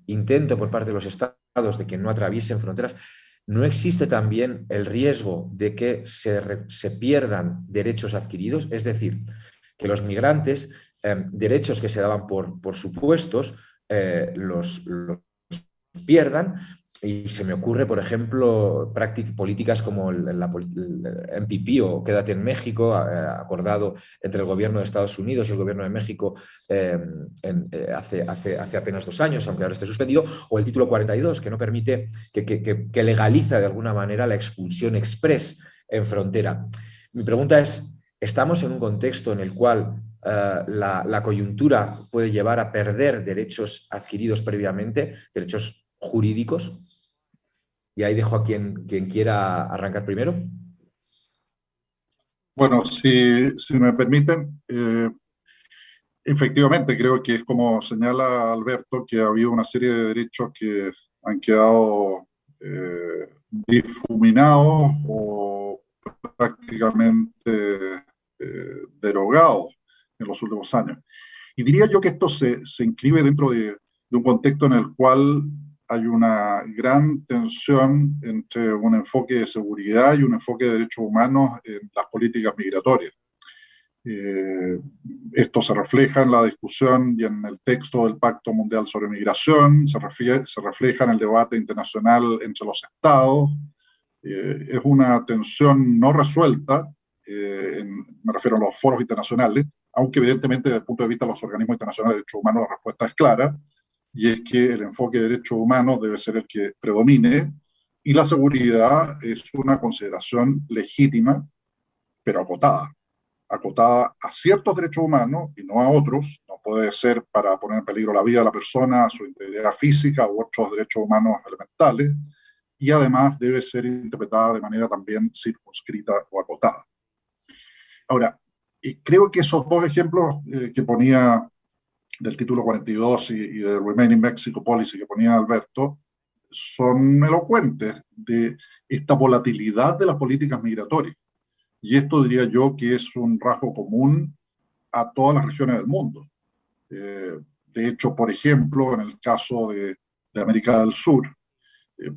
intento por parte de los estados de que no atraviesen fronteras, ¿no existe también el riesgo de que se pierdan derechos adquiridos? Es decir, que los migrantes, derechos que se daban por supuestos, los pierdan. Y se me ocurre, por ejemplo, políticas como el MPP o Quédate en México, acordado entre el gobierno de Estados Unidos y el gobierno de México hace apenas 2 años, aunque ahora esté suspendido, o el título 42, que no permite, que legaliza de alguna manera la expulsión express en frontera. Mi pregunta es, ¿estamos en un contexto en el cual la coyuntura puede llevar a perder derechos adquiridos previamente, derechos jurídicos? Y ahí dejo a quien quiera arrancar primero. Bueno, si me permiten, Efectivamente, creo que es como señala Alberto, que ha habido una serie de derechos que han quedado difuminados o prácticamente derogados en los últimos años. Y diría yo que esto se inscribe dentro de un contexto en el cual hay una gran tensión entre un enfoque de seguridad y un enfoque de derechos humanos en las políticas migratorias. Eh, Esto se refleja en la discusión y en el texto del Pacto Mundial sobre Migración, se refleja en el debate internacional entre los estados. Es una tensión no resuelta, me refiero a los foros internacionales, aunque evidentemente desde el punto de vista de los organismos internacionales de derechos humanos la respuesta es clara, y es que el enfoque de derechos humanos debe ser el que predomine, y la seguridad es una consideración legítima, pero acotada a ciertos derechos humanos y no a otros. No puede ser para poner en peligro la vida de la persona, su integridad física u otros derechos humanos elementales, y además debe ser interpretada de manera también circunscrita o acotada. Ahora, creo que esos dos ejemplos que ponía del título 42 y del Remaining Mexico Policy que ponía Alberto son elocuentes de esta volatilidad de las políticas migratorias. Y esto diría yo que es un rasgo común a todas las regiones del mundo. De hecho, por ejemplo, en el caso de América del Sur,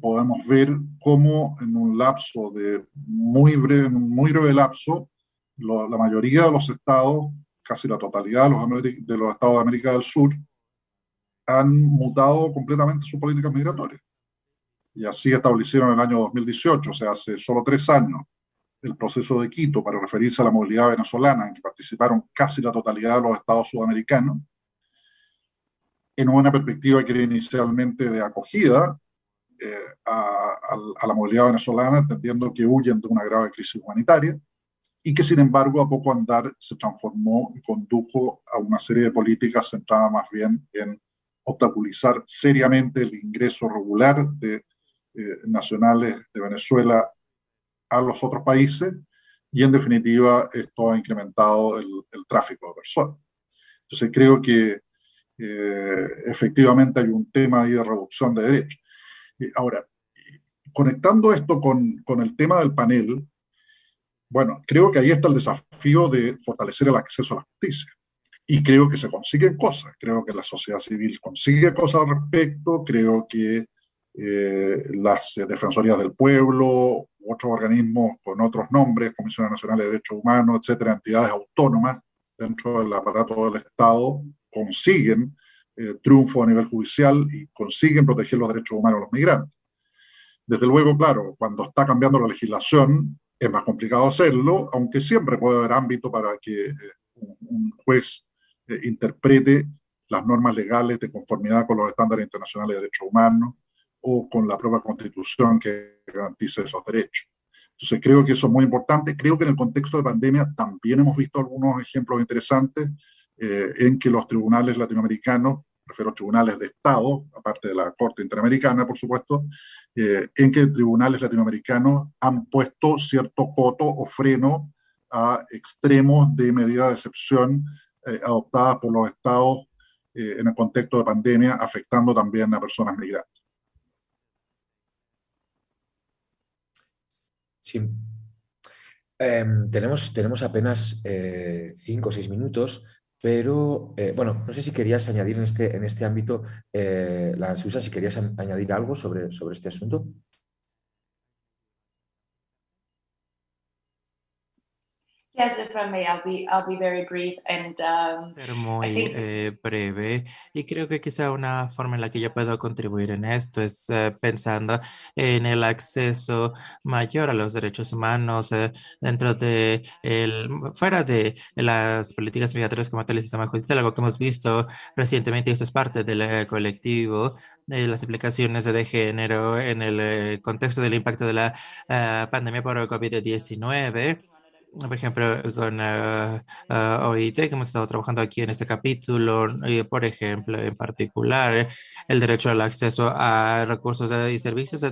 podemos ver cómo en un lapso de en un muy breve lapso, la mayoría de los estados, casi la totalidad de los estados de América del Sur, han mutado completamente sus políticas migratorias. Y así establecieron en el año 2018, o sea, hace solo 3 años, el proceso de Quito para referirse a la movilidad venezolana, en que participaron casi la totalidad de los estados sudamericanos, en una perspectiva que era inicialmente de acogida a la movilidad venezolana, entendiendo que huyen de una grave crisis humanitaria, y que sin embargo a poco andar se transformó y condujo a una serie de políticas centradas más bien en obstaculizar seriamente el ingreso regular de nacionales de Venezuela a los otros países, y en definitiva esto ha incrementado el tráfico de personas. Entonces creo que efectivamente hay un tema ahí de reducción de derechos. Ahora, conectando esto con el tema del panel, bueno, creo que ahí está el desafío de fortalecer el acceso a la justicia. Y creo que se consiguen cosas. Creo que la sociedad civil consigue cosas al respecto. Creo que las defensorías del pueblo, u otros organismos con otros nombres, Comisiones Nacionales de Derechos Humanos, etcétera, entidades autónomas dentro del aparato del Estado, consiguen triunfo a nivel judicial y consiguen proteger los derechos humanos de los migrantes. Desde luego, claro, cuando está cambiando la legislación es más complicado hacerlo, aunque siempre puede haber ámbito para que un juez interprete las normas legales de conformidad con los estándares internacionales de derechos humanos o con la propia Constitución que garantice esos derechos. Entonces creo que eso es muy importante. Creo que en el contexto de pandemia también hemos visto algunos ejemplos interesantes en que los tribunales latinoamericanos, prefiero tribunales de Estado, aparte de la Corte Interamericana, por supuesto, en que tribunales latinoamericanos han puesto cierto coto o freno a extremos de medidas de excepción adoptadas por los estados en el contexto de pandemia, afectando también a personas migrantes. Sí. Tenemos apenas 5 o 6 minutos, pero bueno, no sé si querías añadir en este ámbito, Susan, si querías añadir algo sobre este asunto. Yes, if I may, I'll be very brief and Ser muy breve, y creo que quizá una forma en la que yo puedo contribuir en esto es pensando en el acceso mayor a los derechos humanos dentro de fuera de las políticas migratorias como tal el sistema judicial, algo que hemos visto recientemente, y esto es parte del colectivo, las implicaciones de género en el contexto del impacto de la pandemia por el COVID-19. Por ejemplo, con OIT, que hemos estado trabajando aquí en este capítulo, por ejemplo, en particular, el derecho al acceso a recursos y servicios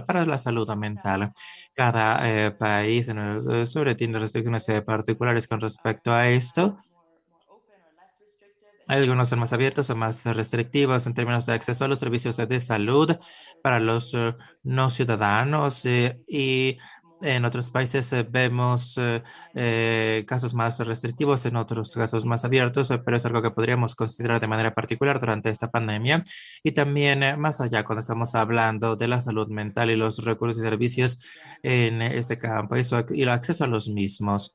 para la salud mental. Cada país en el sur tiene restricciones particulares con respecto a esto. Algunos son más abiertos o más restrictivos en términos de acceso a los servicios de salud para los no ciudadanos y en otros países vemos casos más restrictivos, en otros casos más abiertos, pero es algo que podríamos considerar de manera particular durante esta pandemia. Y también más allá, cuando estamos hablando de la salud mental y los recursos y servicios en este campo y el acceso a los mismos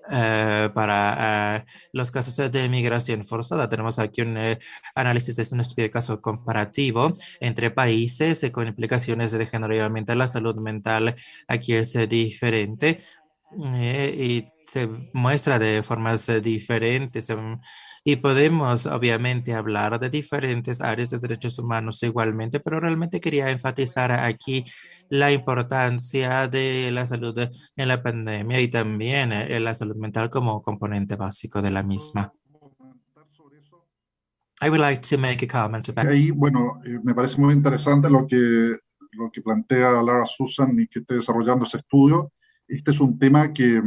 para los casos de migración forzada. Tenemos aquí un análisis de un estudio de caso comparativo entre países con implicaciones de género y obviamente la salud mental aquí es diferente y se muestra de formas diferentes. Y podemos obviamente hablar de diferentes áreas de derechos humanos igualmente, pero realmente quería enfatizar aquí la importancia de la salud en la pandemia y también la salud mental como componente básico de la misma. I would like to make a comment about. Ahí, bueno, me parece muy interesante lo que plantea Lara Susan y que esté desarrollando ese estudio. Este es un tema que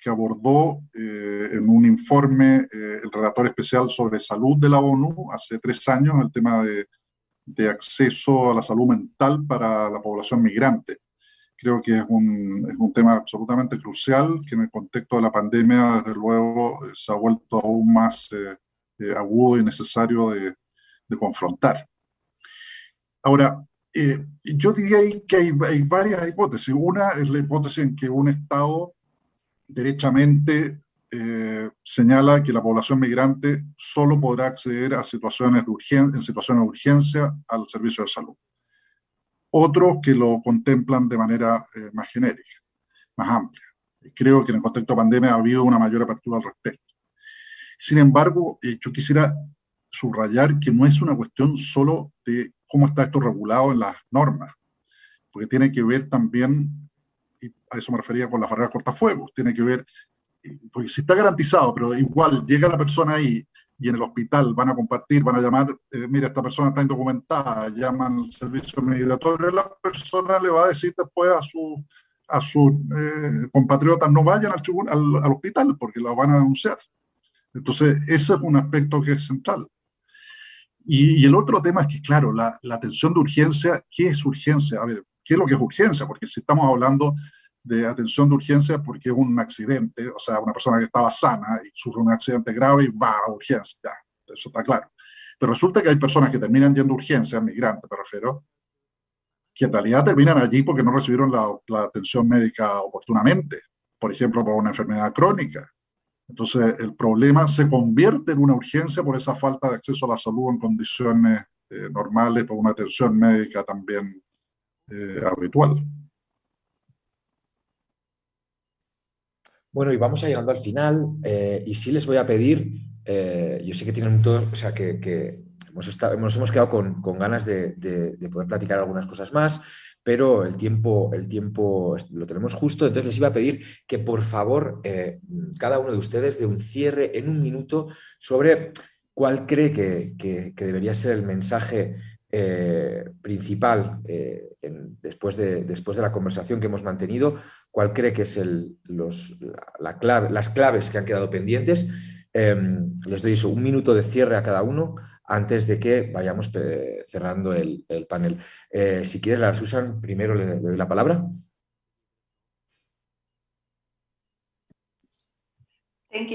abordó en un informe el relator especial sobre salud de la ONU hace 3 años, el tema de acceso a la salud mental para la población migrante. Creo que es un tema absolutamente crucial que en el contexto de la pandemia, desde luego, se ha vuelto aún más agudo y necesario de confrontar. Ahora, yo diría ahí que hay varias hipótesis. Una es la hipótesis en que un Estado derechamente señala que la población migrante solo podrá acceder a en situaciones de urgencia al servicio de salud. Otros que lo contemplan de manera más genérica, más amplia. Creo que en el contexto de pandemia ha habido una mayor apertura al respecto. Sin embargo, yo quisiera subrayar que no es una cuestión solo de cómo está esto regulado en las normas, porque tiene que ver también, y a eso me refería con las barreras cortafuegos, tiene que ver, porque si está garantizado, pero igual llega la persona ahí y en el hospital van a compartir, van a llamar, mira, esta persona está indocumentada, llaman al servicio migratorio, la persona le va a decir después a sus compatriotas no vayan al hospital porque la van a denunciar. Entonces, ese es un aspecto que es central. Y el otro tema es que, claro, la atención de urgencia, ¿qué es urgencia? A ver, ¿qué es lo que es urgencia? Porque si estamos hablando de atención de urgencia porque es un accidente, o sea, una persona que estaba sana y sufre un accidente grave y va a urgencia, ya, eso está claro. Pero resulta que hay personas que terminan yendo a urgencia, migrantes me refiero, que en realidad terminan allí porque no recibieron la atención médica oportunamente, por ejemplo, por una enfermedad crónica. Entonces, el problema se convierte en una urgencia por esa falta de acceso a la salud en condiciones normales, por una atención médica también habitual. Bueno, y vamos llegando al final, y sí les voy a pedir, yo sé que tienen todos, o sea, que nos hemos quedado con ganas de poder platicar algunas cosas más, pero el tiempo lo tenemos justo, entonces les iba a pedir que por favor cada uno de ustedes dé un cierre en un minuto sobre cuál cree que debería ser el mensaje principal después de la conversación que hemos mantenido, cuál cree que es las claves que han quedado pendientes. Les doy eso, un minuto de cierre a cada uno antes de que vayamos cerrando el panel. Si quieres, la Susan, primero le doy la palabra. Thank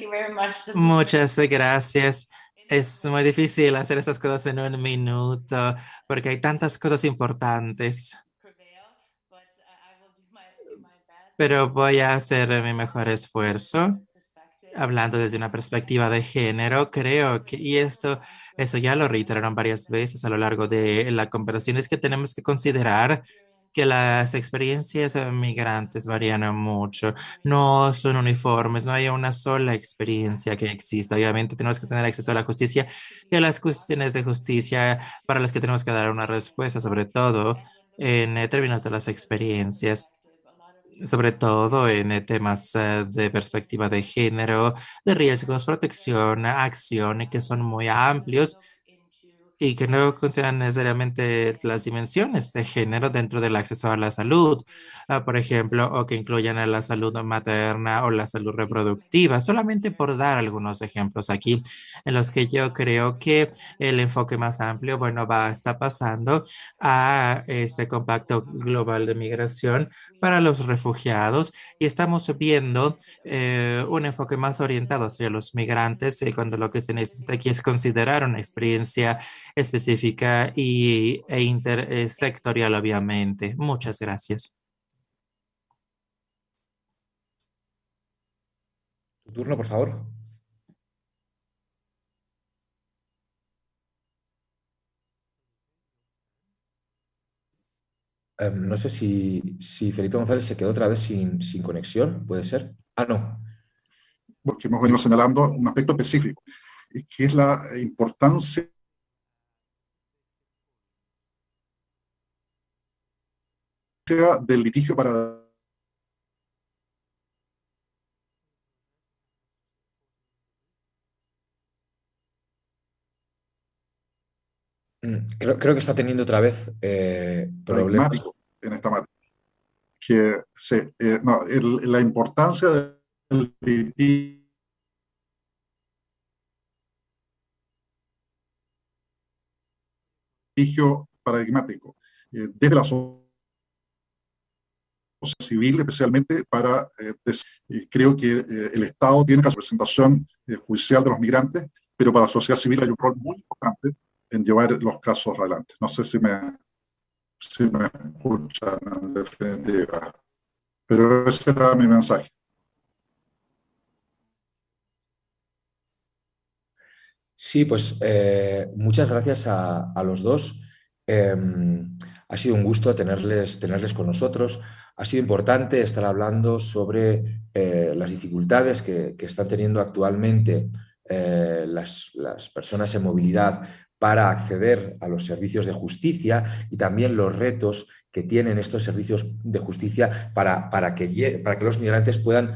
you very much. Muchas gracias. Es muy difícil hacer estas cosas en un minuto porque hay tantas cosas importantes. Pero voy a hacer mi mejor esfuerzo. Hablando desde una perspectiva de género, creo que, y esto ya lo reiteraron varias veces a lo largo de la conversación, es que tenemos que considerar que las experiencias migrantes varían mucho, no son uniformes, no hay una sola experiencia que exista. Obviamente tenemos que tener acceso a la justicia y a las cuestiones de justicia para las que tenemos que dar una respuesta, sobre todo en términos de las experiencias, sobre todo en temas de perspectiva de género, de riesgos, protección, acción, que son muy amplios y que no consideran necesariamente las dimensiones de género dentro del acceso a la salud, por ejemplo, o que incluyan a la salud materna o la salud reproductiva, solamente por dar algunos ejemplos aquí en los que yo creo que el enfoque más amplio, bueno, está pasando a este compacto global de migración para los refugiados y estamos viendo un enfoque más orientado hacia los migrantes cuando lo que se necesita aquí es considerar una experiencia específica e intersectorial, obviamente. Muchas gracias. Tu turno, por favor. No sé si Felipe González se quedó otra vez sin conexión, ¿puede ser? Ah, no. Porque hemos venido señalando un aspecto específico, que es la importancia del litigio para... Creo que está teniendo otra vez problemas. En esta materia. Que no, la importancia del litigio paradigmático, desde la sociedad civil, especialmente creo que el Estado tiene la representación judicial de los migrantes, pero para la sociedad civil hay un rol muy importante en llevar los casos adelante. No sé si me escuchan en definitiva, pero ese era mi mensaje. Sí, pues muchas gracias a los dos. Ha sido un gusto tenerles con nosotros. Ha sido importante estar hablando sobre las dificultades que están teniendo actualmente las personas en movilidad para acceder a los servicios de justicia y también los retos que tienen estos servicios de justicia para que los migrantes puedan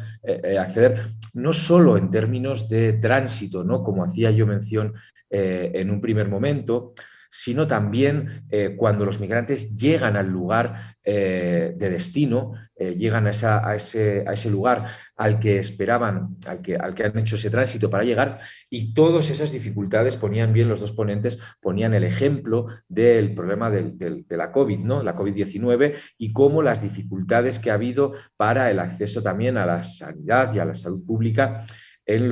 acceder no solo en términos de tránsito, ¿no? Como hacía yo mención en un primer momento, sino también cuando los migrantes llegan al lugar de destino, llegan a ese lugar al que esperaban, al que han hecho ese tránsito para llegar, y todas esas dificultades ponían bien los dos ponentes, ponían el ejemplo del problema de la COVID, ¿no? La COVID-19 y cómo las dificultades que ha habido para el acceso también a la sanidad y a la salud pública en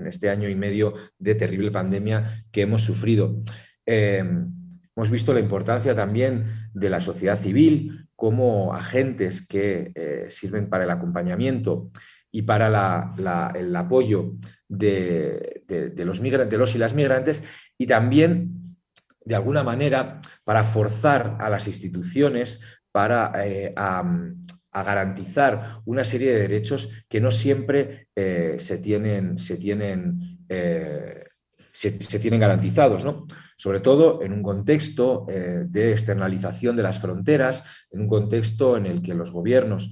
este año y medio de terrible pandemia que hemos sufrido. Hemos visto la importancia también de la sociedad civil como agentes que sirven para el acompañamiento y para el apoyo de los y las migrantes, y también, de alguna manera, para forzar a las instituciones a garantizar una serie de derechos que no siempre se tienen garantizados, ¿no? Sobre todo en un contexto de externalización de las fronteras, en un contexto en el que los gobiernos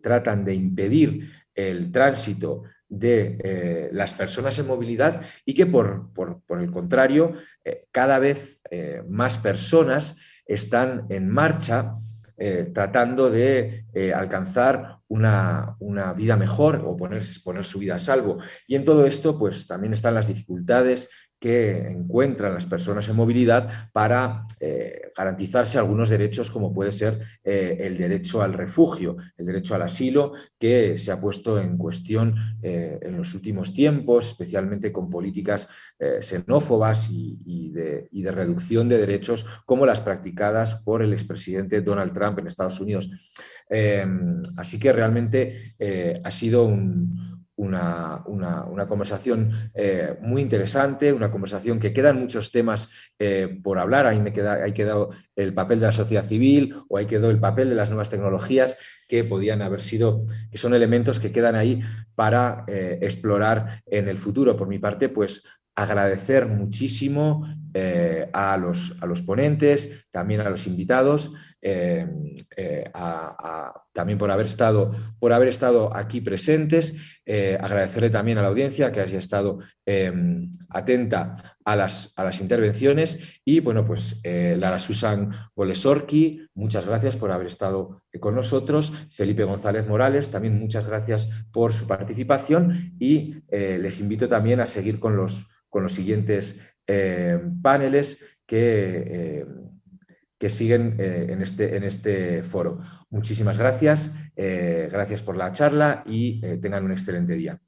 tratan de impedir el tránsito de las personas en movilidad y que, por el contrario, cada vez más personas están en marcha tratando de alcanzar una vida mejor o poner su vida a salvo. Y en todo esto, pues también están las dificultades que encuentran las personas en movilidad para garantizarse algunos derechos, como puede ser el derecho al refugio, el derecho al asilo, que se ha puesto en cuestión en los últimos tiempos, especialmente con políticas xenófobas y de reducción de derechos, como las practicadas por el expresidente Donald Trump en Estados Unidos. Así que realmente ha sido una conversación muy interesante, una conversación que quedan muchos temas por hablar. Ahí quedado el papel de la sociedad civil, o ahí quedó el papel de las nuevas tecnologías, que podían haber sido, que son elementos que quedan ahí para explorar en el futuro. Por mi parte, pues agradecer muchísimo a los ponentes, también a los invitados, también por haber estado aquí presentes. Agradecerle también a la audiencia que haya estado atenta a las intervenciones y, bueno, pues Lara Susan Golesorki, muchas gracias por haber estado con nosotros. Felipe González Morales, también muchas gracias por su participación y les invito también a seguir con los siguientes paneles que siguen en este foro. Muchísimas gracias, gracias por la charla y tengan un excelente día.